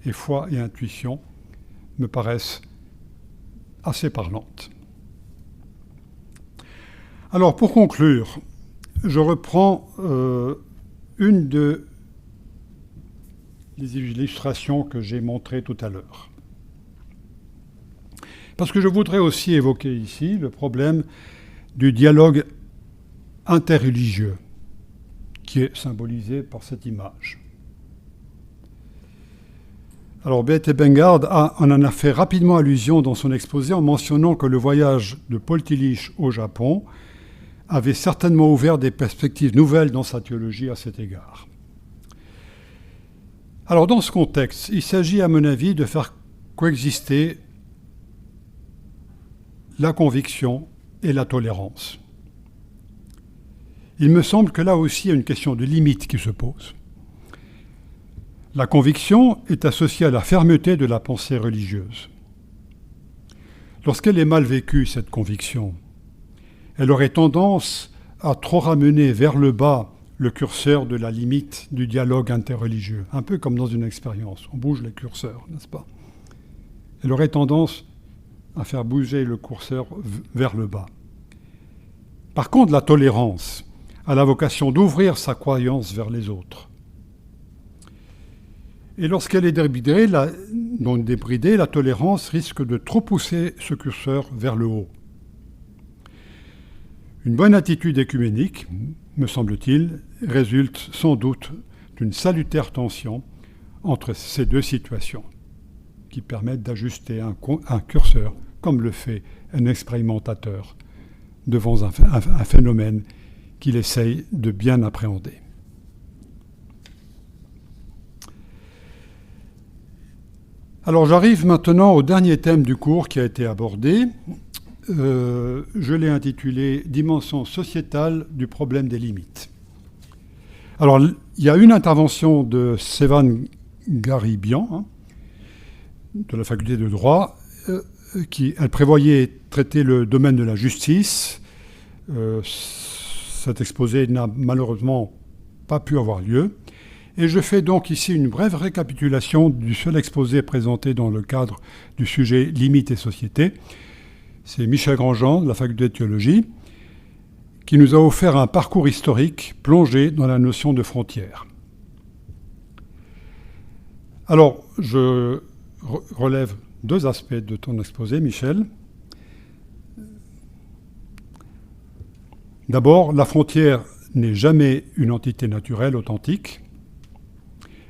Speaker 2: et foi et intuition me paraissent assez parlantes. Alors pour conclure, je reprends une des illustrations que j'ai montrées tout à l'heure. Parce que je voudrais aussi évoquer ici le problème du dialogue interreligieux qui est symbolisé par cette image. Alors Beate Bengard en a fait rapidement allusion dans son exposé en mentionnant que le voyage de Paul Tillich au Japon avait certainement ouvert des perspectives nouvelles dans sa théologie à cet égard. Alors dans ce contexte, il s'agit à mon avis de faire coexister la conviction et la tolérance. Il me semble que là aussi, il y a une question de limite qui se pose. La conviction est associée à la fermeté de la pensée religieuse. Lorsqu'elle est mal vécue, cette conviction, elle aurait tendance à trop ramener vers le bas le curseur de la limite du dialogue interreligieux, un peu comme dans une expérience, on bouge les curseurs, n'est-ce pas? Elle aurait tendance à faire bouger le curseur vers le bas. Par contre, la tolérance a la vocation d'ouvrir sa croyance vers les autres. Et lorsqu'elle est débridée, la tolérance risque de trop pousser ce curseur vers le haut. Une bonne attitude écuménique, me semble-t-il, résulte sans doute d'une salutaire tension entre ces deux situations qui permettent d'ajuster un curseur comme le fait un expérimentateur devant un phénomène qu'il essaye de bien appréhender. Alors j'arrive maintenant au dernier thème du cours qui a été abordé. Je l'ai intitulé « Dimension sociétale du problème des limites ». Alors il y a une intervention de Sevan Garibian, de la faculté de droit, elle prévoyait traiter le domaine de la justice. Cet exposé n'a malheureusement pas pu avoir lieu. Et je fais donc ici une brève récapitulation du seul exposé présenté dans le cadre du sujet Limites et société. C'est Michel Grandjean, de la faculté de théologie, qui nous a offert un parcours historique plongé dans la notion de frontière. Alors, je relève deux aspects de ton exposé, Michel. D'abord, la frontière n'est jamais une entité naturelle authentique.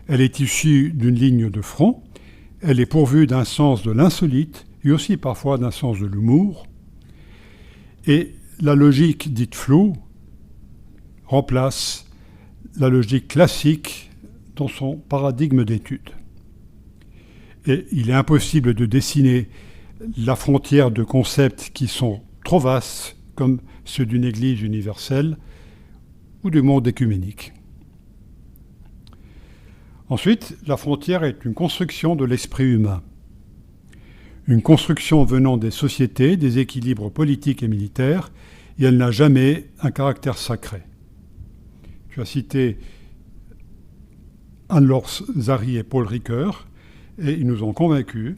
Speaker 2: Elle est issue d'une ligne de front. Elle est pourvue d'un sens de l'insolite et aussi parfois d'un sens de l'humour. Et la logique dite floue remplace la logique classique dans son paradigme d'étude. Et il est impossible de dessiner la frontière de concepts qui sont trop vastes, comme ceux d'une Église universelle ou du monde écuménique. Ensuite, la frontière est une construction de l'esprit humain. Une construction venant des sociétés, des équilibres politiques et militaires, et elle n'a jamais un caractère sacré. Tu as cité Anne-Laure Zary et Paul Ricoeur, et ils nous ont convaincus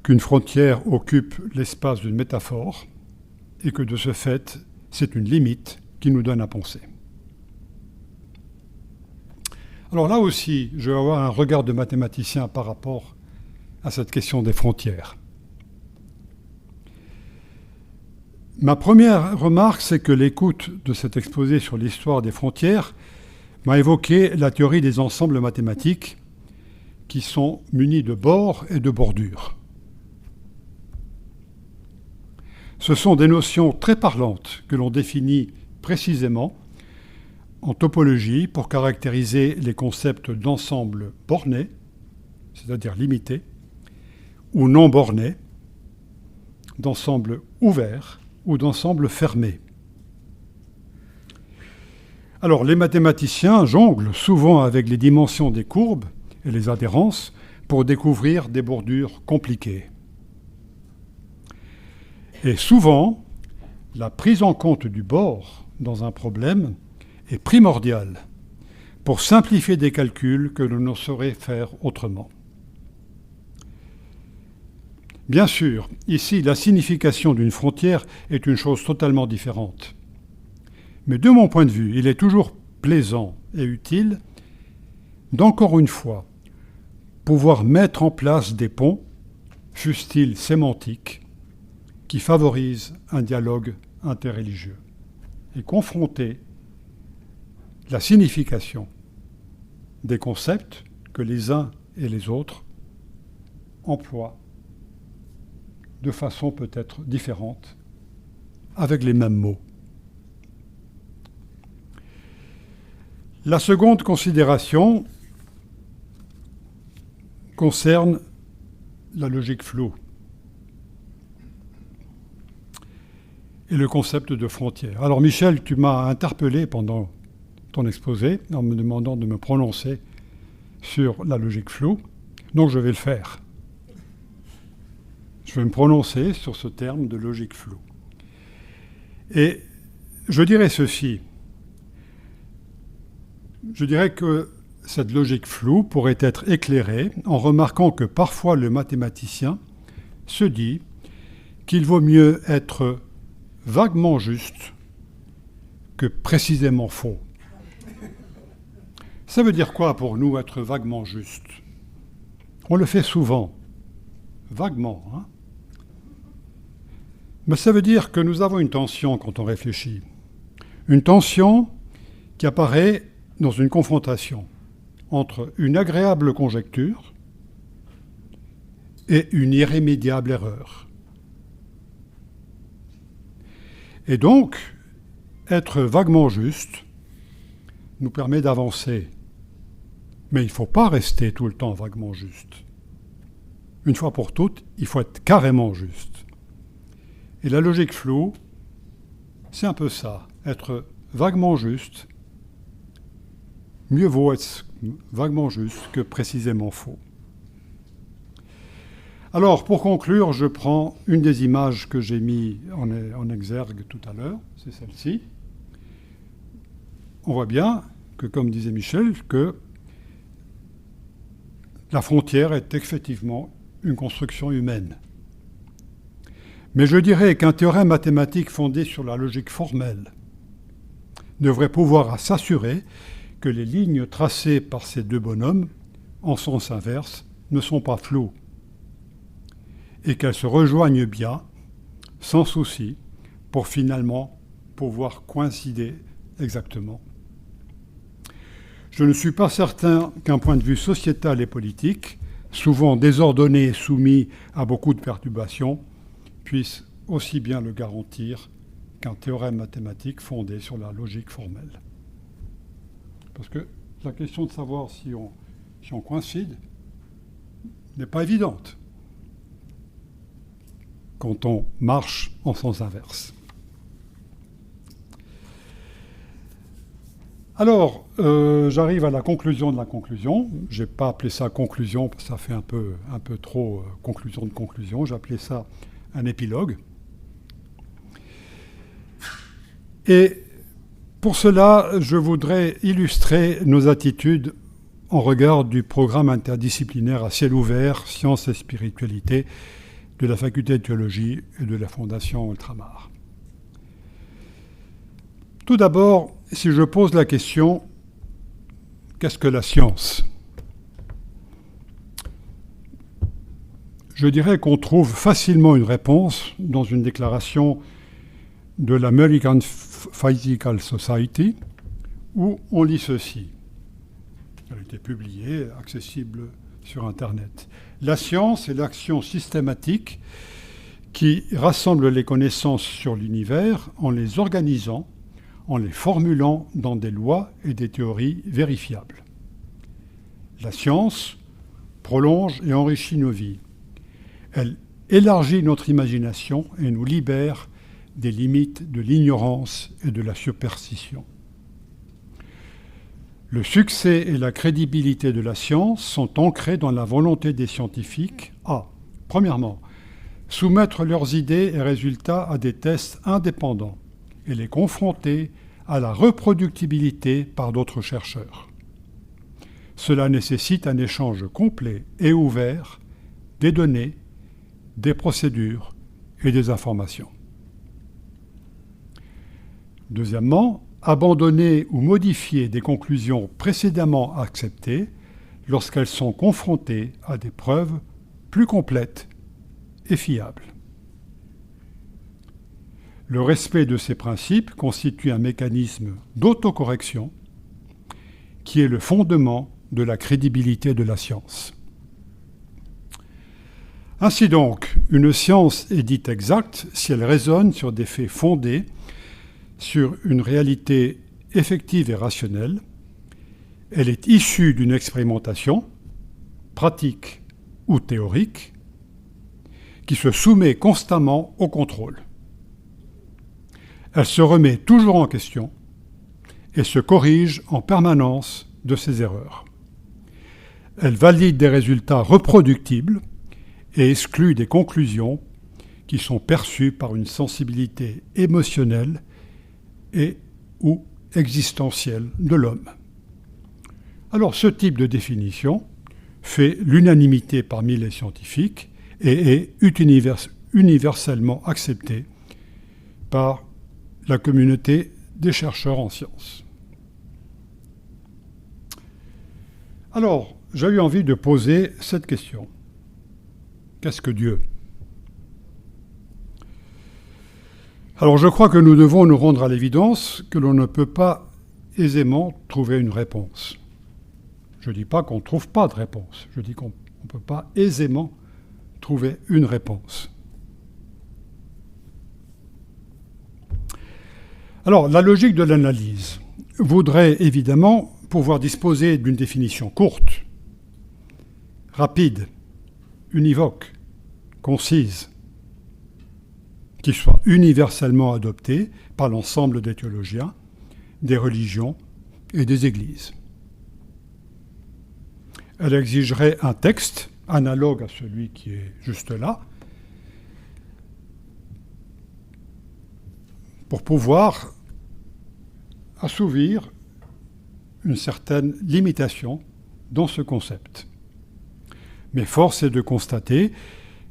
Speaker 2: qu'une frontière occupe l'espace d'une métaphore et que de ce fait, c'est une limite qui nous donne à penser. Alors là aussi, je vais avoir un regard de mathématicien par rapport à cette question des frontières. Ma première remarque, c'est que l'écoute de cet exposé sur l'histoire des frontières m'a évoqué la théorie des ensembles mathématiques qui sont munis de bords et de bordures. Ce sont des notions très parlantes que l'on définit précisément en topologie pour caractériser les concepts d'ensemble borné, c'est-à-dire limité, ou non borné, d'ensemble ouvert ou d'ensemble fermé. Alors, les mathématiciens jonglent souvent avec les dimensions des courbes et les adhérences pour découvrir des bordures compliquées. Et souvent, la prise en compte du bord dans un problème est primordiale pour simplifier des calculs que l'on ne saurait faire autrement. Bien sûr, ici, la signification d'une frontière est une chose totalement différente. Mais de mon point de vue, il est toujours plaisant et utile d'encore une fois pouvoir mettre en place des ponts, fussent-ils sémantiques, qui favorisent un dialogue interreligieux et confronter la signification des concepts que les uns et les autres emploient de façon peut-être différente, avec les mêmes mots. La seconde considération concerne la logique floue et le concept de frontière. Alors Michel, tu m'as interpellé pendant ton exposé en me demandant de me prononcer sur la logique floue, donc je vais le faire. Je vais me prononcer sur ce terme de logique floue. Et je dirais ceci. Je dirais que cette logique floue pourrait être éclairée en remarquant que parfois le mathématicien se dit qu'il vaut mieux être vaguement juste que précisément faux. Ça veut dire quoi pour nous être vaguement juste? On le fait souvent, vaguement, hein? Mais ça veut dire que nous avons une tension quand on réfléchit. Une tension qui apparaît dans une confrontation entre une agréable conjecture et une irrémédiable erreur. Et donc, être vaguement juste nous permet d'avancer. Mais il ne faut pas rester tout le temps vaguement juste. Une fois pour toutes, il faut être carrément juste. Et la logique floue, c'est un peu ça, être vaguement juste. Mieux vaut être vaguement juste que précisément faux. Alors, pour conclure, je prends une des images que j'ai mis en exergue tout à l'heure, c'est celle-ci. On voit bien que, comme disait Michel, que la frontière est effectivement une construction humaine. Mais je dirais qu'un théorème mathématique fondé sur la logique formelle devrait pouvoir s'assurer que les lignes tracées par ces deux bonhommes, en sens inverse, ne sont pas floues et qu'elles se rejoignent bien, sans souci, pour finalement pouvoir coïncider exactement. Je ne suis pas certain qu'un point de vue sociétal et politique, souvent désordonné et soumis à beaucoup de perturbations, puisse aussi bien le garantir qu'un théorème mathématique fondé sur la logique formelle. Parce que la question de savoir si on coïncide n'est pas évidente quand on marche en sens inverse. Alors, j'arrive à la conclusion de la conclusion. Je n'ai pas appelé ça conclusion, parce que ça fait un peu trop conclusion de conclusion. J'ai appelé ça un épilogue. Et pour cela, je voudrais illustrer nos attitudes en regard du programme interdisciplinaire à ciel ouvert, sciences et spiritualité, de la faculté de théologie et de la Fondation Ultramar. Tout d'abord, si je pose la question, qu'est-ce que la science? Je dirais qu'on trouve facilement une réponse dans une déclaration de l'American Physical Society, où on lit ceci. Elle a été publiée, accessible sur Internet. La science est l'action systématique qui rassemble les connaissances sur l'univers en les organisant en les formulant dans des lois et des théories vérifiables. La science prolonge et enrichit nos vies. Elle élargit notre imagination et nous libère des limites de l'ignorance et de la superstition. Le succès et la crédibilité de la science sont ancrés dans la volonté des scientifiques à, premièrement, soumettre leurs idées et résultats à des tests indépendants et les confronter à la reproductibilité par d'autres chercheurs. Cela nécessite un échange complet et ouvert des données, des procédures et des informations. Deuxièmement, abandonner ou modifier des conclusions précédemment acceptées lorsqu'elles sont confrontées à des preuves plus complètes et fiables. Le respect de ces principes constitue un mécanisme d'autocorrection qui est le fondement de la crédibilité de la science. Ainsi donc, une science est dite exacte si elle raisonne sur des faits fondés sur une réalité effective et rationnelle. Elle est issue d'une expérimentation, pratique ou théorique, qui se soumet constamment au contrôle. Elle se remet toujours en question et se corrige en permanence de ses erreurs. Elle valide des résultats reproductibles et exclut des conclusions qui sont perçues par une sensibilité émotionnelle et ou existentielle de l'homme. Alors ce type de définition fait l'unanimité parmi les scientifiques et est universellement accepté par la communauté des chercheurs en sciences. Alors, j'ai eu envie de poser cette question. Qu'est-ce que Dieu ? Alors, je crois que nous devons nous rendre à l'évidence que l'on ne peut pas aisément trouver une réponse. Je ne dis pas qu'on ne trouve pas de réponse, je dis qu'on ne peut pas aisément trouver une réponse. Alors, la logique de l'analyse voudrait évidemment pouvoir disposer d'une définition courte, rapide, univoque, concise, qui soit universellement adoptée par l'ensemble des théologiens, des religions et des églises. Elle exigerait un texte analogue à celui qui est juste là, pour pouvoir assouvir une certaine limitation dans ce concept. Mais force est de constater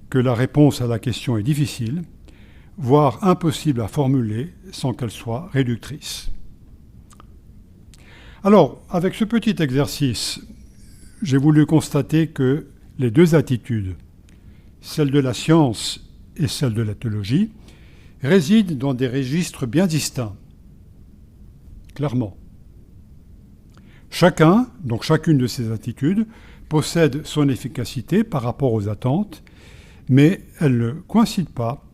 Speaker 2: que la réponse à la question est difficile, voire impossible à formuler sans qu'elle soit réductrice. Alors, avec ce petit exercice, j'ai voulu constater que les deux attitudes, celle de la science et celle de la théologie, résident dans des registres bien distincts, clairement. Chacune de ces attitudes possède son efficacité par rapport aux attentes, mais elles ne coïncident pas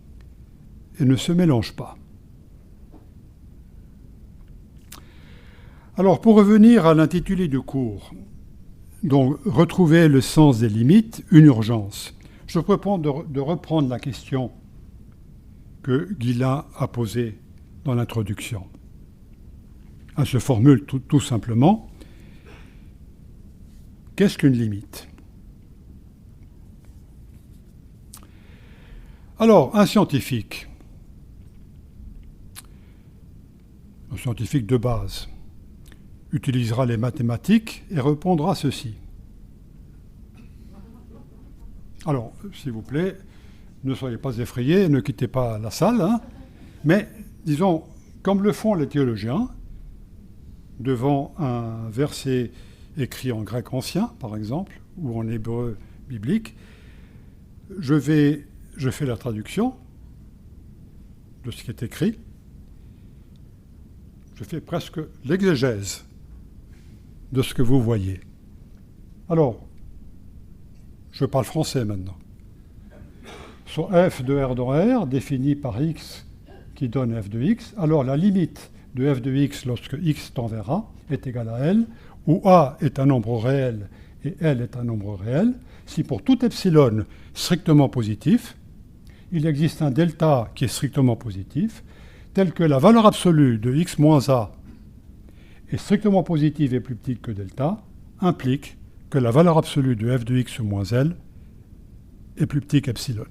Speaker 2: et ne se mélangent pas. Alors, pour revenir à l'intitulé du cours, donc retrouver le sens des limites, une urgence, je propose de reprendre la question que Guillain a posée dans l'introduction. Elle se formule tout simplement: qu'est-ce qu'une limite ? Alors, un scientifique de base, utilisera les mathématiques et répondra ceci. Alors, s'il vous plaît, ne soyez pas effrayés, ne quittez pas la salle, mais disons, comme le font les théologiens, devant un verset écrit en grec ancien, par exemple, ou en hébreu biblique, je fais la traduction de ce qui est écrit, je fais presque l'exégèse de ce que vous voyez. Alors, je parle français maintenant. Sur f de r dans r, défini par x qui donne f de x, alors la limite de f de x lorsque x tend vers a est égal à L, où a est un nombre réel et L est un nombre réel, si pour tout epsilon strictement positif, il existe un delta qui est strictement positif, tel que la valeur absolue de x moins a est strictement positive et plus petite que delta, implique que la valeur absolue de f de x moins L est plus petite qu'epsilon.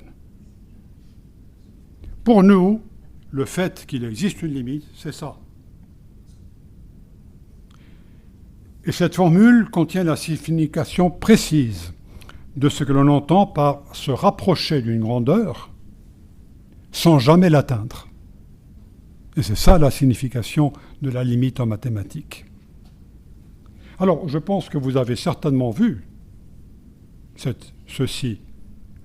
Speaker 2: Pour nous, le fait qu'il existe une limite, c'est ça. Et cette formule contient la signification précise de ce que l'on entend par se rapprocher d'une grandeur sans jamais l'atteindre. Et c'est ça la signification de la limite en mathématiques. Alors, je pense que vous avez certainement vu ceci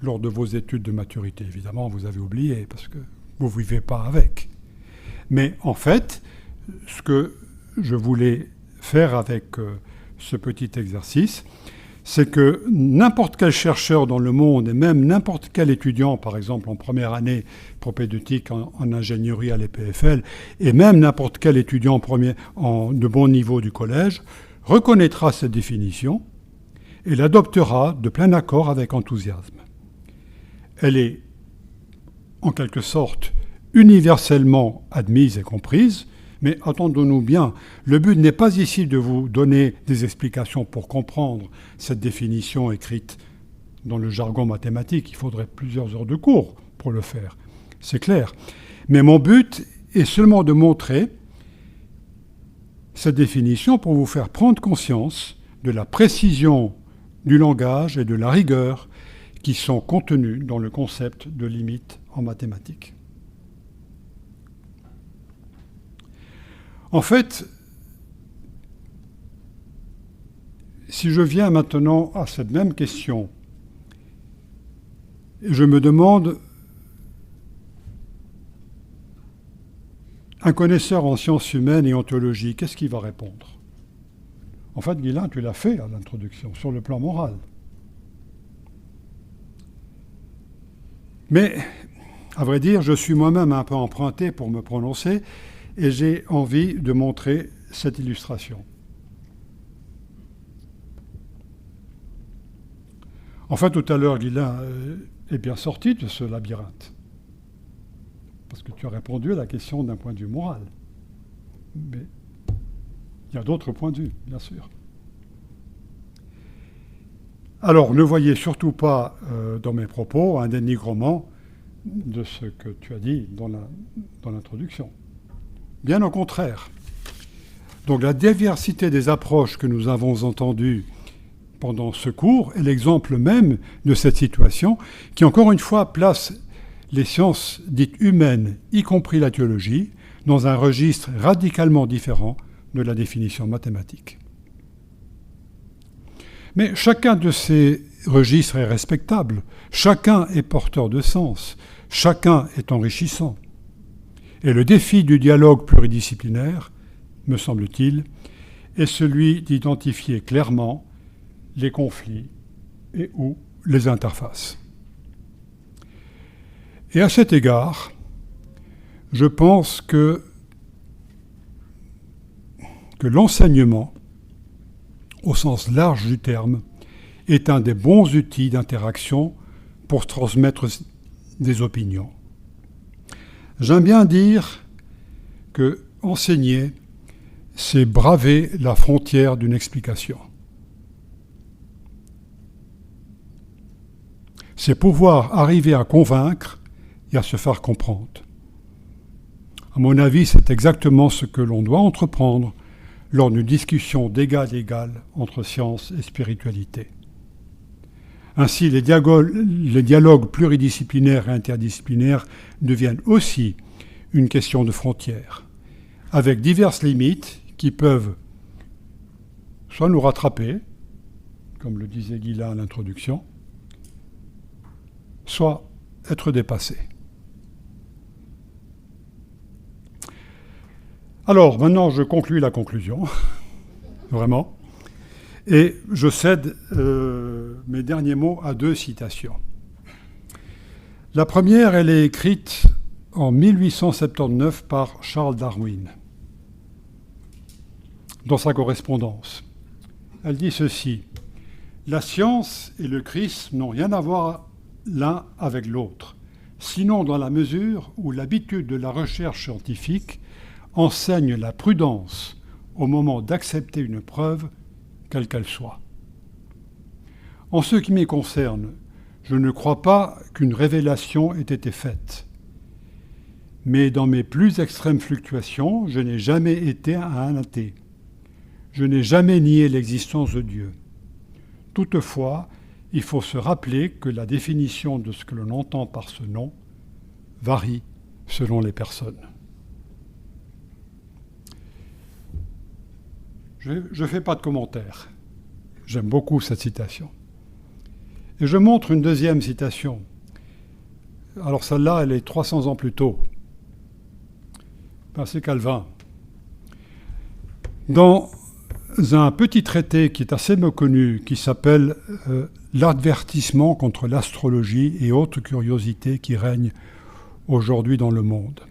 Speaker 2: lors de vos études de maturité. Évidemment, vous avez oublié parce que vous ne vivez pas avec. Mais en fait, ce que je voulais faire avec ce petit exercice, c'est que n'importe quel chercheur dans le monde, et même n'importe quel étudiant, par exemple en première année propédeutique en ingénierie à l'EPFL, et même n'importe quel étudiant de bon niveau du collège, reconnaîtra cette définition et l'adoptera de plein accord avec enthousiasme. Elle est, en quelque sorte, universellement admise et comprise, mais attendons-nous bien, le but n'est pas ici de vous donner des explications pour comprendre cette définition écrite dans le jargon mathématique. Il faudrait plusieurs heures de cours pour le faire, c'est clair. Mais mon but est seulement de montrer cette définition pour vous faire prendre conscience de la précision du langage et de la rigueur qui sont contenus dans le concept de limite en mathématiques. En fait, si je viens maintenant à cette même question, je me demande, un connaisseur en sciences humaines et en théologie, qu'est-ce qu'il va répondre? En fait, Guylain, tu l'as fait à l'introduction, sur le plan moral. Mais, à vrai dire, je suis moi-même un peu emprunté pour me prononcer, et j'ai envie de montrer cette illustration. En fait, tout à l'heure, Guylain est bien sorti de ce labyrinthe. Parce que tu as répondu à la question d'un point de vue moral. Mais il y a d'autres points de vue, bien sûr. Alors, ne voyez surtout pas dans mes propos un dénigrement de ce que tu as dit dans l'introduction. Bien au contraire. Donc la diversité des approches que nous avons entendues pendant ce cours est l'exemple même de cette situation qui, encore une fois, place les sciences dites humaines, y compris la théologie, dans un registre radicalement différent de la définition mathématique. Mais chacun de ces registres est respectable, chacun est porteur de sens, chacun est enrichissant. Et le défi du dialogue pluridisciplinaire, me semble-t-il, est celui d'identifier clairement les conflits et ou les interfaces. Et à cet égard, je pense que l'enseignement, au sens large du terme, est un des bons outils d'interaction pour transmettre des opinions. J'aime bien dire que enseigner, c'est braver la frontière d'une explication. C'est pouvoir arriver à convaincre et à se faire comprendre. À mon avis, c'est exactement ce que l'on doit entreprendre lors d'une discussion d'égal à égal entre science et spiritualité. Ainsi, les dialogues pluridisciplinaires et interdisciplinaires deviennent aussi une question de frontières, avec diverses limites qui peuvent soit nous rattraper, comme le disait Guylain à l'introduction, soit être dépassées. Alors, maintenant, je conclus la conclusion, vraiment. Et je cède mes derniers mots à deux citations. La première, elle est écrite en 1879 par Charles Darwin. dans sa correspondance. Elle dit ceci: « La science et le Christ n'ont rien à voir l'un avec l'autre, sinon dans la mesure où l'habitude de la recherche scientifique enseigne la prudence au moment d'accepter une preuve, quelle qu'elle soit. En ce qui m'y concerne, je ne crois pas qu'une révélation ait été faite. Mais dans mes plus extrêmes fluctuations, je n'ai jamais été un athée. Je n'ai jamais nié l'existence de Dieu. Toutefois, il faut se rappeler que la définition de ce que l'on entend par ce nom varie selon les personnes. » Je ne fais pas de commentaire. J'aime beaucoup cette citation. Et je montre une deuxième citation. Alors celle-là, elle est 300 ans plus tôt. C'est Calvin. Dans un petit traité qui est assez méconnu, qui s'appelle L'avertissement contre l'astrologie et autres curiosités qui règnent aujourd'hui dans le monde.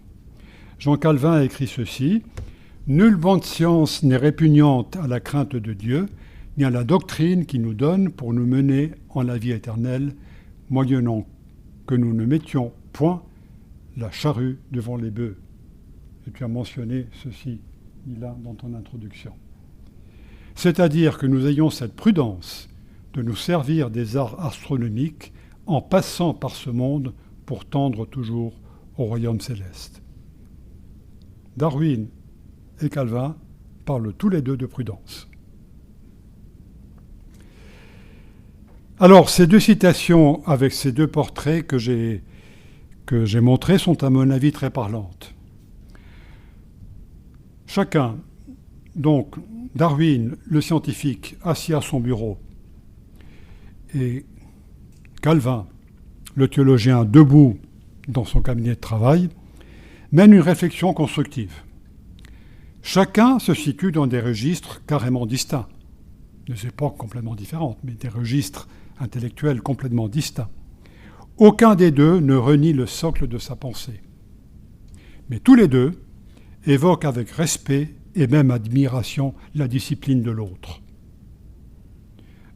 Speaker 2: Jean Calvin a écrit ceci: « Nulle bonne science n'est répugnante à la crainte de Dieu, ni à la doctrine qui nous donne pour nous mener en la vie éternelle, moyennant que nous ne mettions point la charrue devant les bœufs. » Et tu as mentionné ceci, Mila, dans ton introduction. C'est-à-dire que nous ayons cette prudence de nous servir des arts astronomiques en passant par ce monde pour tendre toujours au royaume céleste. Darwin et Calvin parlent tous les deux de prudence. Alors, ces deux citations avec ces deux portraits que j'ai montrés sont à mon avis très parlantes. Chacun, donc Darwin, le scientifique, assis à son bureau, et Calvin, le théologien, debout dans son cabinet de travail, mènent une réflexion constructive. Chacun se situe dans des registres carrément distincts, des époques complètement différentes, mais des registres intellectuels complètement distincts. Aucun des deux ne renie le socle de sa pensée. Mais tous les deux évoquent avec respect et même admiration la discipline de l'autre.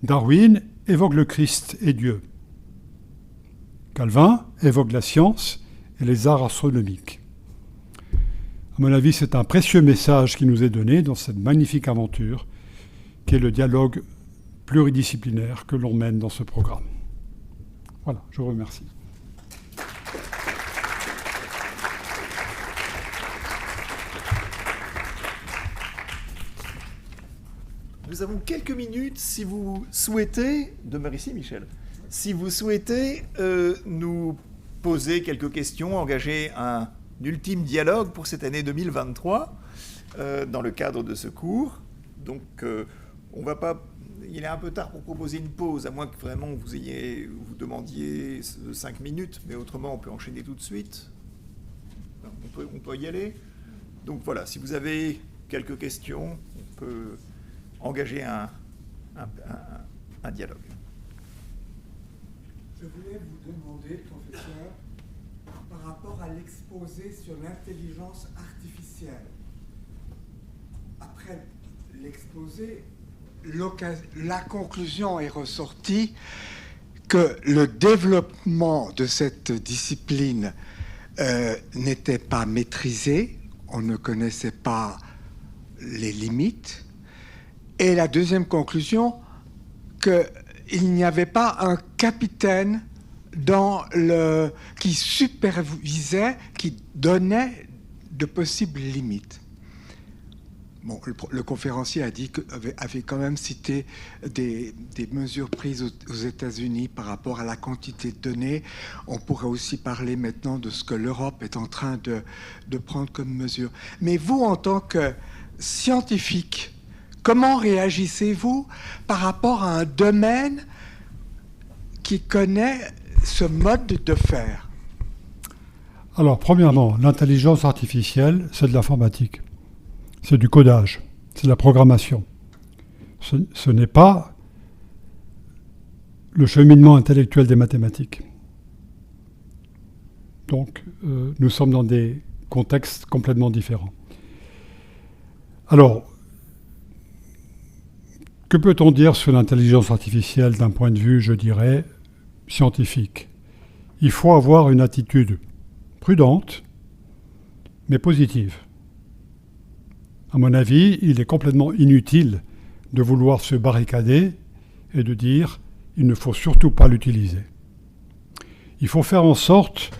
Speaker 2: Darwin évoque le Christ et Dieu. Calvin évoque la science et les arts astronomiques. À mon avis, c'est un précieux message qui nous est donné dans cette magnifique aventure qui est le dialogue pluridisciplinaire que l'on mène dans ce programme. Voilà, je vous remercie.
Speaker 1: Nous avons quelques minutes, si vous souhaitez, demeure ici Michel, si vous souhaitez nous poser quelques questions, engager un ultime dialogue pour cette année 2023 dans le cadre de ce cours. Donc on va pas, il est un peu tard pour proposer une pause, à moins que vraiment vous demandiez 5 minutes, mais autrement on peut enchaîner tout de suite. On peut y aller. Donc voilà, si vous avez quelques questions, on peut engager un dialogue.
Speaker 3: Je voulais vous demander, professeur, par rapport à l'exposé sur l'intelligence artificielle. Après l'exposé, la conclusion est ressortie que le développement de cette discipline n'était pas maîtrisé, on ne connaissait pas les limites. Et la deuxième conclusion, qu'il n'y avait pas un capitaine qui supervisait, qui donnait de possibles limites. Bon, le conférencier avait quand même cité des mesures prises aux États-Unis par rapport à la quantité de données. On pourrait aussi parler maintenant de ce que l'Europe est en train de prendre comme mesure. Mais vous, en tant que scientifique, comment réagissez-vous par rapport à un domaine qui connaît ce mode de faire?
Speaker 2: Alors, premièrement, l'intelligence artificielle, c'est de l'informatique. C'est du codage, c'est de la programmation. Ce n'est pas le cheminement intellectuel des mathématiques. Donc, nous sommes dans des contextes complètement différents. Alors, Que peut-on dire sur l'intelligence artificielle d'un point de vue, je dirais, scientifique? Il faut avoir une attitude prudente, mais positive. À mon avis, il est complètement inutile de vouloir se barricader et de dire il ne faut surtout pas l'utiliser. Il faut faire en sorte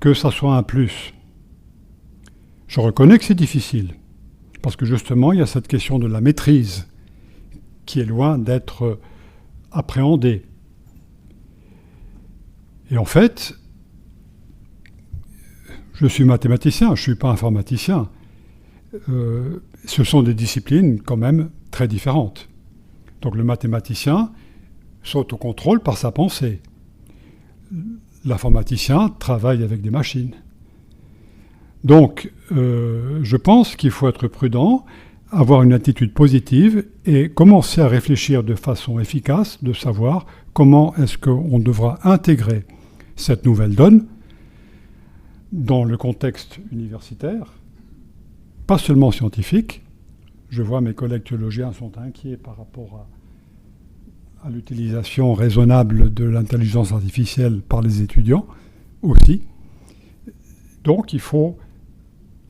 Speaker 2: que ça soit un plus. Je reconnais que c'est difficile, parce que justement, il y a cette question de la maîtrise qui est loin d'être appréhendée. Et en fait, je suis mathématicien, je ne suis pas informaticien. Ce sont des disciplines quand même très différentes. Donc le mathématicien s'autocontrôle par sa pensée. L'informaticien travaille avec des machines. Donc je pense qu'il faut être prudent, avoir une attitude positive et commencer à réfléchir de façon efficace, de savoir comment est-ce qu'on devra intégrer cette nouvelle donne dans le contexte universitaire, pas seulement scientifique. Je vois mes collègues théologiens sont inquiets par rapport à l'utilisation raisonnable de l'intelligence artificielle par les étudiants aussi. Donc il faut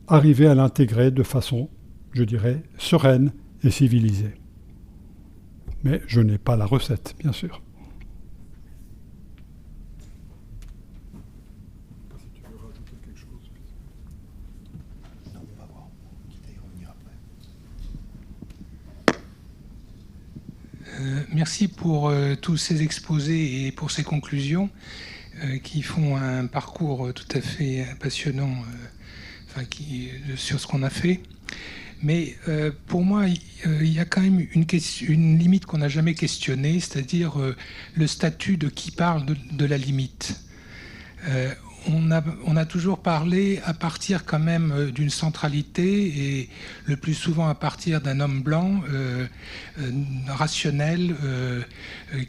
Speaker 2: arriver à l'intégrer de façon, je dirais, sereine et civilisée. Mais je n'ai pas la recette, bien sûr.
Speaker 4: Merci pour tous ces exposés et pour ces conclusions qui font un parcours tout à fait passionnant sur ce qu'on a fait. Mais pour moi, il y a quand même une limite qu'on n'a jamais questionnée, c'est-à-dire le statut de qui parle de la limite. On a toujours parlé à partir quand même d'une centralité et le plus souvent à partir d'un homme blanc rationnel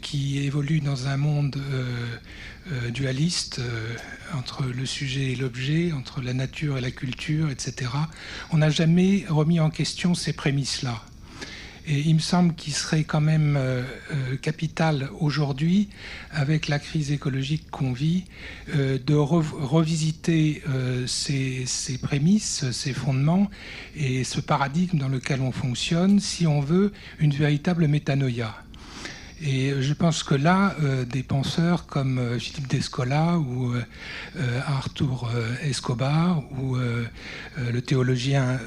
Speaker 4: qui évolue dans un monde dualiste entre le sujet et l'objet, entre la nature et la culture, etc. On n'a jamais remis en question ces prémices-là. Et il me semble qu'il serait quand même capital aujourd'hui, avec la crise écologique qu'on vit, de revisiter ces prémices, ces fondements et ce paradigme dans lequel on fonctionne, si on veut une véritable métanoïa. Et je pense que là, des penseurs comme Philippe Descola ou Arthur Escobar ou le théologien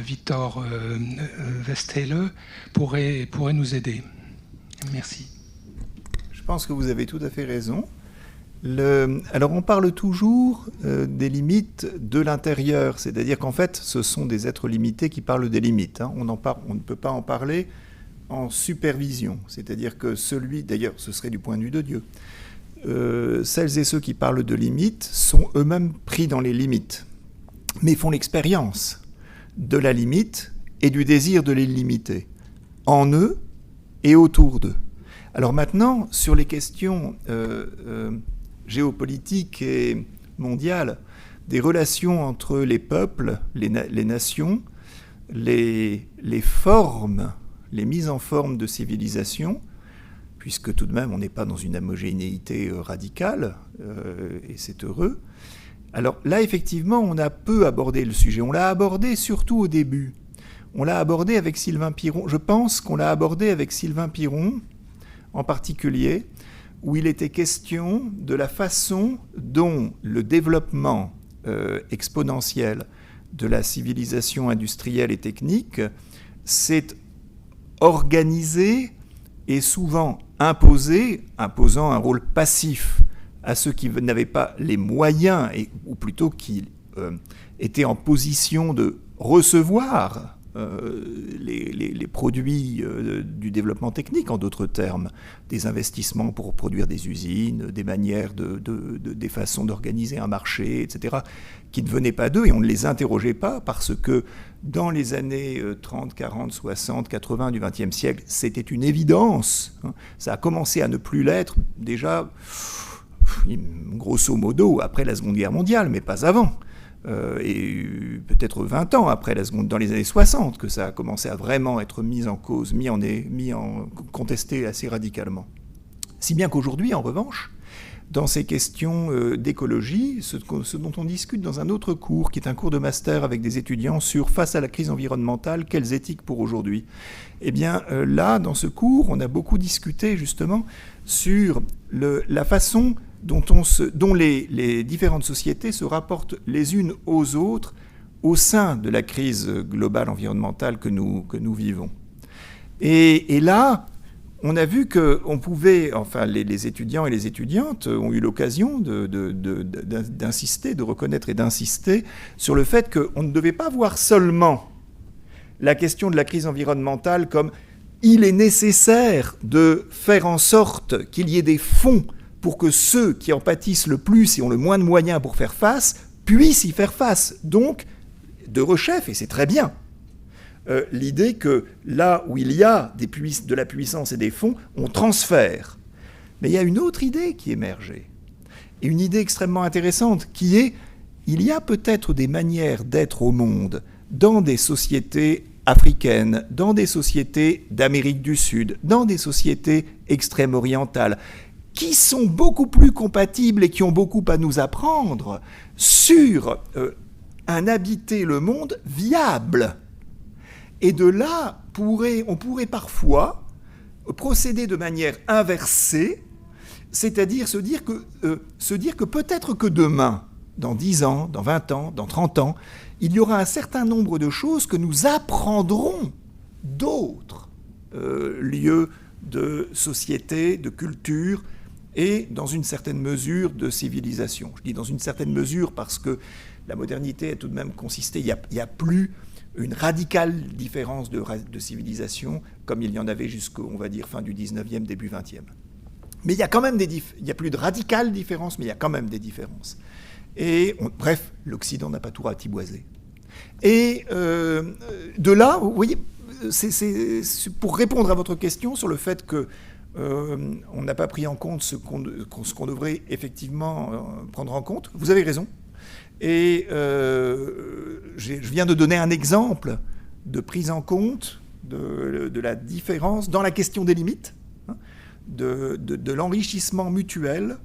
Speaker 4: Victor Westhehle pourraient nous aider. Merci.
Speaker 1: Je pense que vous avez tout à fait raison. Alors on parle toujours des limites de l'intérieur, c'est-à-dire qu'en fait, ce sont des êtres limités qui parlent des limites. On ne peut pas en parler en supervision, c'est-à-dire que d'ailleurs ce serait du point de vue de Dieu, celles et ceux qui parlent de limites sont eux-mêmes pris dans les limites, mais font l'expérience de la limite et du désir de les limiter, en eux et autour d'eux. Alors maintenant, sur les questions géopolitiques et mondiales, des relations entre les peuples, les nations, les formes, les mises en forme de civilisation, puisque tout de même on n'est pas dans une homogénéité radicale, et c'est heureux. Alors là, effectivement, on a peu abordé le sujet. On l'a abordé surtout au début. On l'a abordé avec Sylvain Piron. Je pense qu'on l'a abordé avec Sylvain Piron, en particulier, où il était question de la façon dont le développement exponentiel de la civilisation industrielle et technique s'est organisé et souvent imposant un rôle passif à ceux qui n'avaient pas les moyens, ou plutôt qui étaient en position de recevoir les produits du développement technique, en d'autres termes, des investissements pour produire des usines, des manières, des façons d'organiser un marché, etc., qui ne venaient pas d'eux, et on ne les interrogeait pas, parce que dans les années 30, 40, 60, 80 du XXe siècle, c'était une évidence. Ça a commencé à ne plus l'être, déjà, grosso modo, après la Seconde Guerre mondiale, mais pas avant. et peut-être 20 ans après la seconde, dans les années 60, que ça a commencé à vraiment être mis en cause, contesté assez radicalement. Si bien qu'aujourd'hui, en revanche, dans ces questions d'écologie, ce dont on discute dans un autre cours, qui est un cours de master avec des étudiants sur face à la crise environnementale, quelles éthiques pour aujourd'hui. Eh bien là, dans ce cours, on a beaucoup discuté justement sur la façon dont les différentes sociétés se rapportent les unes aux autres au sein de la crise globale environnementale que nous vivons. Et là, on a vu qu'on pouvait, enfin les étudiants et les étudiantes ont eu l'occasion d'insister, de reconnaître et d'insister sur le fait qu'on ne devait pas voir seulement la question de la crise environnementale comme il est nécessaire de faire en sorte qu'il y ait des fonds pour que ceux qui en pâtissent le plus et ont le moins de moyens pour faire face puissent y faire face. Donc, de rechef, et c'est très bien, l'idée que là où il y a de la puissance et des fonds, on transfère. Mais il y a une autre idée qui émergeait, et une idée extrêmement intéressante, qui est, il y a peut-être des manières d'être au monde, dans des sociétés africaines, dans des sociétés d'Amérique du Sud, dans des sociétés extrême-orientales, qui sont beaucoup plus compatibles et qui ont beaucoup à nous apprendre sur un habiter le monde viable. Et de là, on pourrait parfois procéder de manière inversée, c'est-à-dire se dire que peut-être que demain, dans 10 ans, dans 20 ans, dans 30 ans, il y aura un certain nombre de choses que nous apprendrons d'autres lieux de société, de culture, et dans une certaine mesure de civilisation. Je dis dans une certaine mesure parce que la modernité a tout de même consisté, il n'y a plus une radicale différence de civilisation comme il y en avait jusqu'au, on va dire, fin du 19e, début 20e. Mais il y a quand même il n'y a plus de radicales différences, mais il y a quand même des différences. Et bref, l'Occident n'a pas tout ratiboisé. Et de là, vous voyez, c'est pour répondre à votre question sur le fait que on n'a pas pris en compte ce qu'on devrait effectivement prendre en compte. Vous avez raison. Et je viens de donner un exemple de prise en compte de la différence dans la question des limites, hein, de l'enrichissement mutuel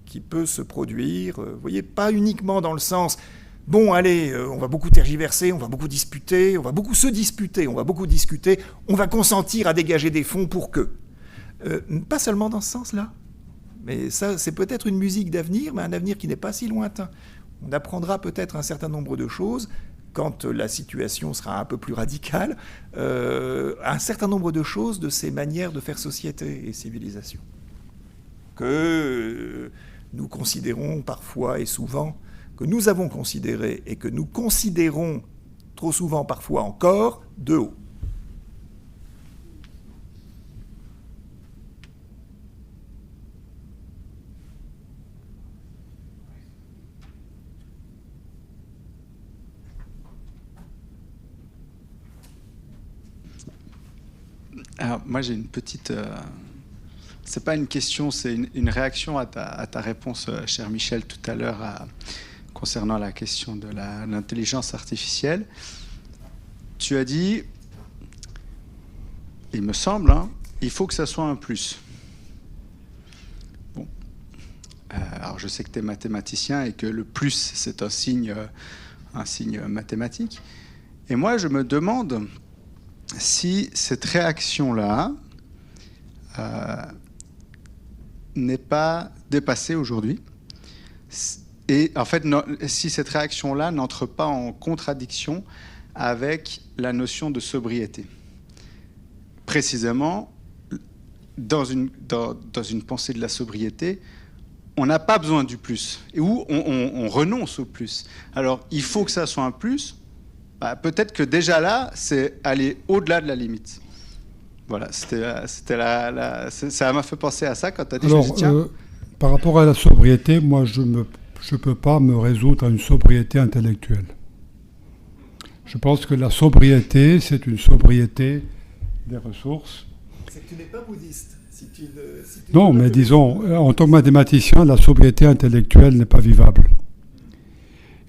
Speaker 1: qui peut se produire. Vous voyez, pas uniquement dans le sens bon, allez, on va beaucoup tergiverser, on va beaucoup disputer, on va beaucoup se disputer, on va beaucoup discuter, on va consentir à dégager des fonds pour que. Pas seulement dans ce sens-là, mais ça, c'est peut-être une musique d'avenir, mais un avenir qui n'est pas si lointain. On apprendra peut-être un certain nombre de choses quand la situation sera un peu plus radicale, un certain nombre de choses de ces manières de faire société et civilisation que nous considérons parfois et souvent, que nous avons considéré et que nous considérons trop souvent parfois encore de haut.
Speaker 5: Alors, moi, j'ai une petite... c'est pas une question, c'est une réaction à ta réponse, cher Michel, tout à l'heure, concernant la question de l'intelligence artificielle. Tu as dit, il me semble, hein, il faut que ça soit un plus. Bon. Alors, je sais que tu es mathématicien et que le plus, c'est un signe mathématique. Et moi, je me demande si cette réaction-là n'est pas dépassée aujourd'hui. Et en fait, si cette réaction-là n'entre pas en contradiction avec la notion de sobriété. Précisément, dans une pensée de la sobriété, on n'a pas besoin du plus, et où on renonce au plus. Alors, il faut que ça soit un plus. Bah, peut-être que déjà là, c'est aller au-delà de la limite. Voilà, ça m'a fait penser à ça quand tu as dit...
Speaker 2: Alors, par rapport à la sobriété, moi, je ne peux pas me résoudre à une sobriété intellectuelle. Je pense que la sobriété, c'est une sobriété des ressources.
Speaker 1: C'est que tu n'es pas bouddhiste.
Speaker 2: Non, mais disons, en tant que mathématicien, la sobriété intellectuelle n'est pas vivable.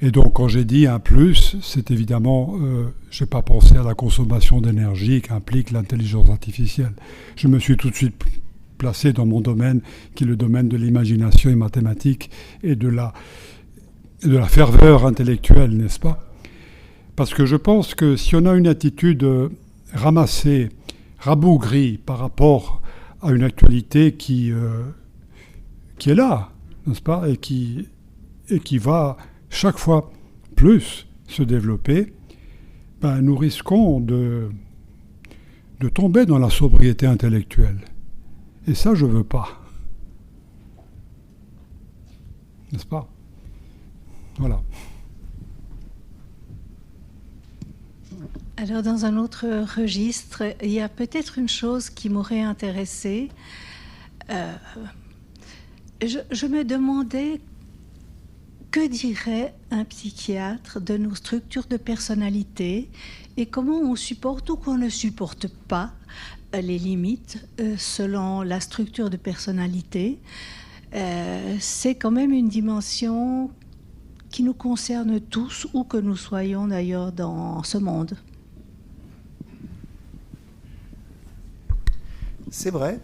Speaker 2: Et donc, quand j'ai dit un plus, c'est évidemment, je n'ai pas pensé à la consommation d'énergie qu'implique l'intelligence artificielle. Je me suis tout de suite placé dans mon domaine, qui est le domaine de l'imagination et mathématique et de la ferveur intellectuelle, n'est-ce pas ? Parce que je pense que si on a une attitude ramassée, rabougrie par rapport à une actualité qui est là, n'est-ce pas, et qui va chaque fois plus se développer, ben, nous risquons de tomber dans la sobriété intellectuelle. Et ça, je ne veux pas. N'est-ce pas ? Voilà.
Speaker 6: Alors, dans un autre registre, il y a peut-être une chose qui m'aurait intéressée. Je me demandais que dirait un psychiatre de nos structures de personnalité et comment on supporte ou qu'on ne supporte pas les limites selon la structure de personnalité. C'est quand même une dimension qui nous concerne tous, où que nous soyons d'ailleurs dans ce monde.
Speaker 1: C'est vrai.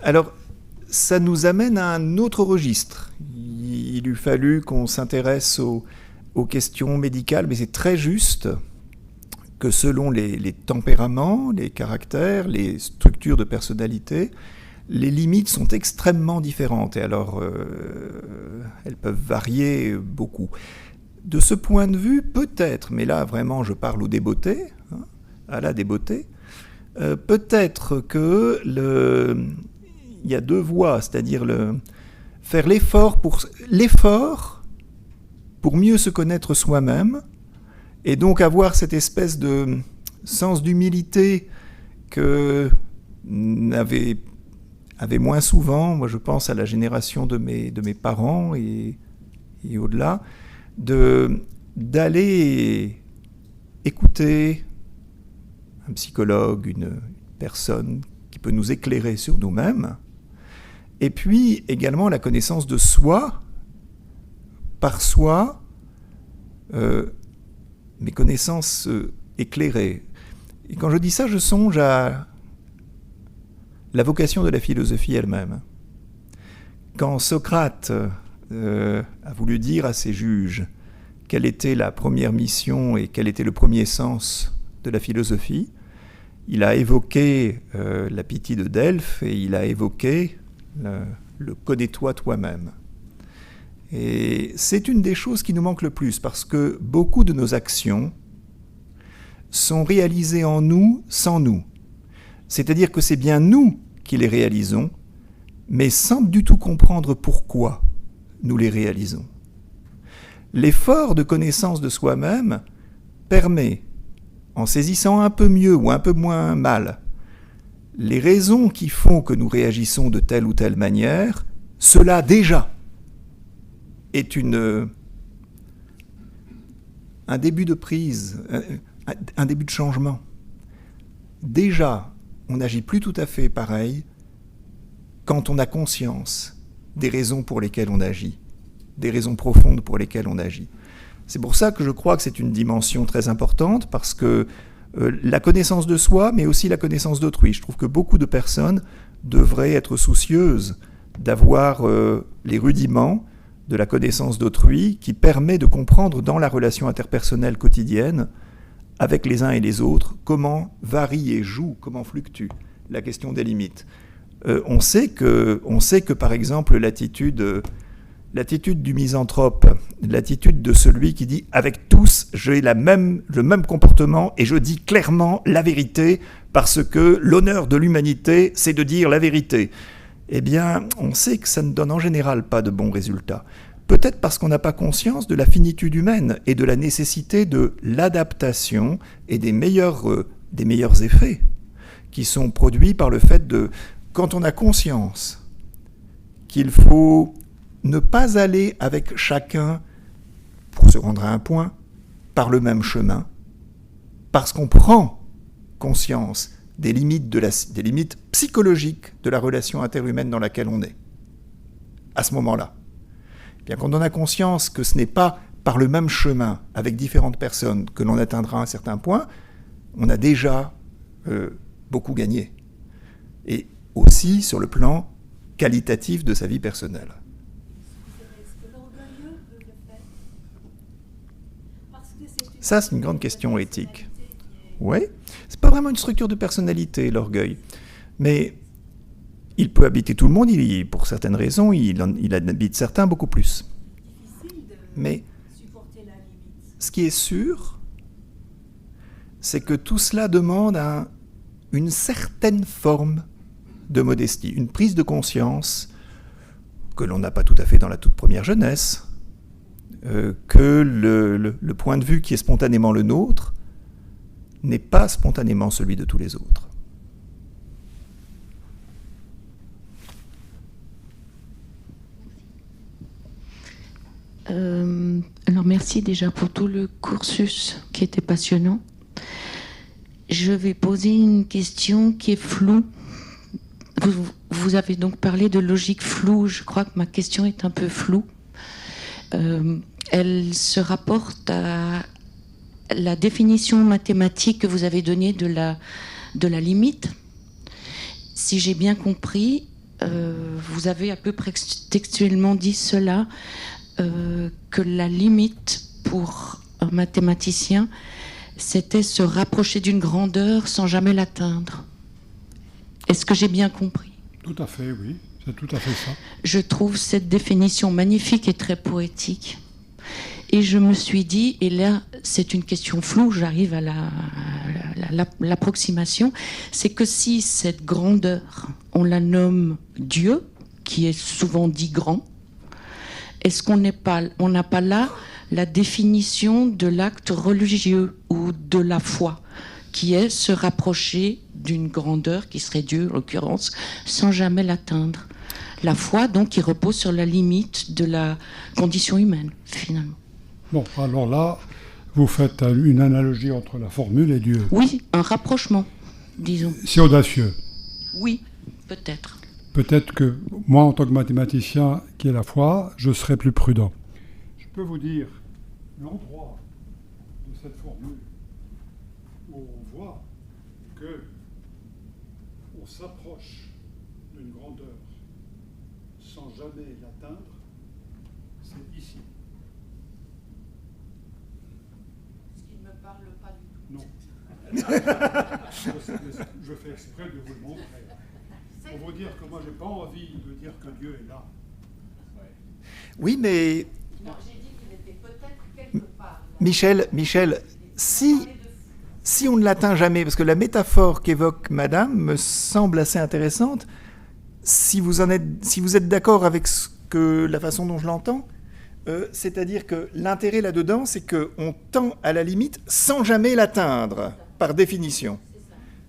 Speaker 1: Alors, ça nous amène à un autre registre. Il eût fallu qu'on s'intéresse aux questions médicales, mais c'est très juste que selon les tempéraments, les caractères, les structures de personnalité, les limites sont extrêmement différentes. Et alors, elles peuvent varier beaucoup. De ce point de vue, peut-être, mais là vraiment je parle au débeauté, à la débeauté, peut-être que il y a deux voies, c'est-à-dire faire l'effort pour mieux se connaître soi-même, et donc avoir cette espèce de sens d'humilité que avait moins souvent, moi je pense à la génération de mes parents et au-delà, d'aller écouter un psychologue, une personne qui peut nous éclairer sur nous-mêmes, et puis également la connaissance de soi, par soi, mes connaissances éclairées. Et quand je dis ça, je songe à la vocation de la philosophie elle-même. Quand Socrate a voulu dire à ses juges quelle était la première mission et quel était le premier sens de la philosophie, il a évoqué la pitié de Delphes et il a évoqué le connais-toi toi-même. Et c'est une des choses qui nous manque le plus, parce que beaucoup de nos actions sont réalisées en nous, sans nous. C'est-à-dire que c'est bien nous qui les réalisons, mais sans du tout comprendre pourquoi nous les réalisons. L'effort de connaissance de soi-même permet, en saisissant un peu mieux ou un peu moins mal les raisons qui font que nous réagissons de telle ou telle manière, cela déjà est un début de prise, un début de changement. Déjà, on n'agit plus tout à fait pareil quand on a conscience des raisons pour lesquelles on agit, des raisons profondes pour lesquelles on agit. C'est pour ça que je crois que c'est une dimension très importante, parce que la connaissance de soi, mais aussi la connaissance d'autrui. Je trouve que beaucoup de personnes devraient être soucieuses d'avoir les rudiments de la connaissance d'autrui qui permet de comprendre dans la relation interpersonnelle quotidienne, avec les uns et les autres, comment varie et joue, comment fluctue la question des limites. On sait que, par exemple, l'attitude du misanthrope, l'attitude de celui qui dit « avec tous, j'ai le même comportement et je dis clairement la vérité parce que l'honneur de l'humanité, c'est de dire la vérité ». Eh bien, on sait que ça ne donne en général pas de bons résultats. Peut-être parce qu'on n'a pas conscience de la finitude humaine et de la nécessité de l'adaptation et des meilleurs effets qui sont produits par le fait de... Quand on a conscience qu'il faut ne pas aller avec chacun, pour se rendre à un point, par le même chemin, parce qu'on prend conscience des limites psychologiques de la relation interhumaine dans laquelle on est, à ce moment-là. Bien, quand on a conscience que ce n'est pas par le même chemin avec différentes personnes que l'on atteindra un certain point, on a déjà beaucoup gagné. Et aussi sur le plan qualitatif de sa vie personnelle. Ça, c'est une grande question éthique. Oui, c'est pas vraiment une structure de personnalité, l'orgueil. Mais il peut habiter tout le monde, pour certaines raisons, il habite certains beaucoup plus. Mais ce qui est sûr, c'est que tout cela demande une certaine forme de modestie, une prise de conscience que l'on n'a pas tout à fait dans la toute première jeunesse, que le point de vue qui est spontanément le nôtre n'est pas spontanément celui de tous les autres.
Speaker 7: Alors merci déjà pour tout le cursus qui était passionnant. Je vais poser une question qui est floue. Vous avez donc parlé de logique floue. Je crois que ma question est un peu floue. Elle se rapporte à la définition mathématique que vous avez donnée de la limite. Si j'ai bien compris, vous avez à peu près textuellement dit cela, que la limite pour un mathématicien, c'était se rapprocher d'une grandeur sans jamais l'atteindre. Est-ce que j'ai bien compris ?
Speaker 2: Tout à fait, oui. C'est tout à fait ça.
Speaker 7: Je trouve cette définition magnifique et très poétique. Et je me suis dit, et là, c'est une question floue, j'arrive à l'approximation, c'est que si cette grandeur, on la nomme Dieu, qui est souvent dit grand, est-ce qu'on n'a pas là la définition de l'acte religieux ou de la foi, qui est se rapprocher d'une grandeur, qui serait Dieu en l'occurrence, sans jamais l'atteindre. La foi, donc, qui repose sur la limite de la condition humaine, finalement.
Speaker 2: Bon, alors là, vous faites une analogie entre la formule et Dieu.
Speaker 7: Oui, un rapprochement, disons.
Speaker 2: C'est audacieux.
Speaker 7: Oui, peut-être.
Speaker 2: Peut-être que moi, en tant que mathématicien qui ai la foi, je serai plus prudent. Je peux vous dire l'endroit de cette formule où on voit que on s'approche d'une grandeur sans jamais l'atteindre, c'est ici.
Speaker 7: Ce qui ne me parle pas du tout.
Speaker 2: Non. Je fais exprès de vous le montrer. Pour vous dire que moi, je n'ai pas envie de dire que Dieu est là.
Speaker 1: Oui, mais...
Speaker 7: Alors, j'ai dit qu'il était peut-être quelque part.
Speaker 1: Michel, si on ne l'atteint jamais, parce que la métaphore qu'évoque Madame me semble assez intéressante, si vous êtes d'accord avec la façon dont je l'entends, c'est-à-dire que l'intérêt là-dedans, c'est qu'on tend à la limite sans jamais l'atteindre, par définition.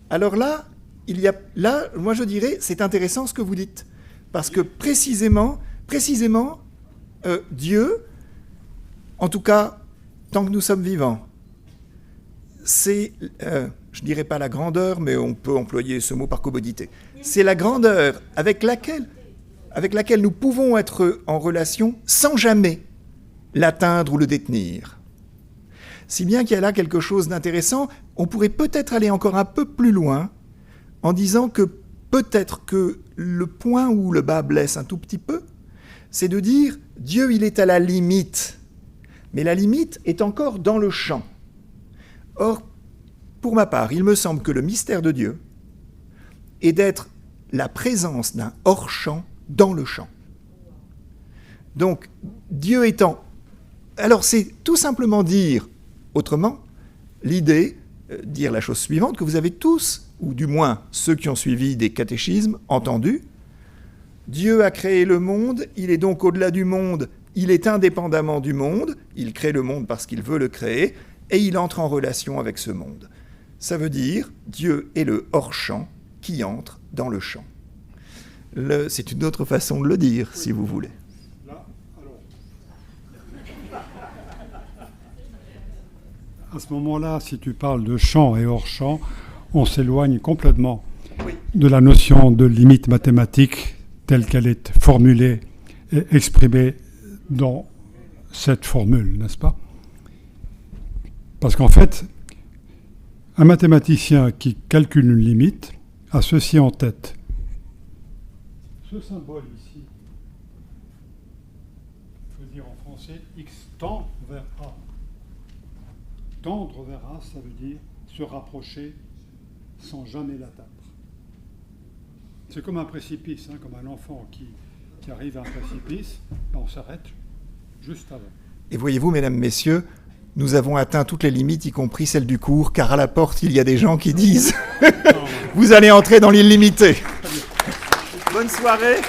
Speaker 1: Alors là, moi je dirais, c'est intéressant ce que vous dites, parce que précisément, Dieu, en tout cas, tant que nous sommes vivants, c'est, je ne dirais pas la grandeur, mais on peut employer ce mot par commodité, c'est la grandeur avec laquelle nous pouvons être en relation sans jamais l'atteindre ou le détenir. Si bien qu'il y a là quelque chose d'intéressant, on pourrait peut-être aller encore un peu plus loin en disant que peut-être que le point où le bas blesse un tout petit peu, c'est de dire Dieu, il est à la limite, mais la limite est encore dans le champ. Or, pour ma part, il me semble que le mystère de Dieu est d'être la présence d'un hors-champ dans le champ. Donc, Dieu étant... Alors, c'est tout simplement dire, autrement, l'idée, dire la chose suivante, que vous avez tous, ou du moins ceux qui ont suivi des catéchismes, entendu, Dieu a créé le monde, il est donc au-delà du monde, il est indépendamment du monde, il crée le monde parce qu'il veut le créer, et il entre en relation avec ce monde. Ça veut dire, Dieu est le hors-champ qui entre dans le champ. C'est une autre façon de le dire, si vous voulez.
Speaker 2: Là, alors. À ce moment-là, si tu parles de champ et hors-champ, on s'éloigne complètement de la notion de limite mathématique telle qu'elle est formulée et exprimée dans cette formule, n'est-ce pas? Parce qu'en fait, un mathématicien qui calcule une limite a ceci en tête. Ce symbole ici veut dire en français x tend vers A. Tendre vers A, ça veut dire se rapprocher sans jamais l'atteindre. C'est comme un précipice, hein, comme un enfant qui arrive à un précipice, ben on s'arrête juste avant.
Speaker 1: Et voyez-vous, mesdames, messieurs, nous avons atteint toutes les limites, y compris celles du cours, car à la porte, il y a des gens qui disent « Vous allez entrer dans l'illimité ». Bonne soirée.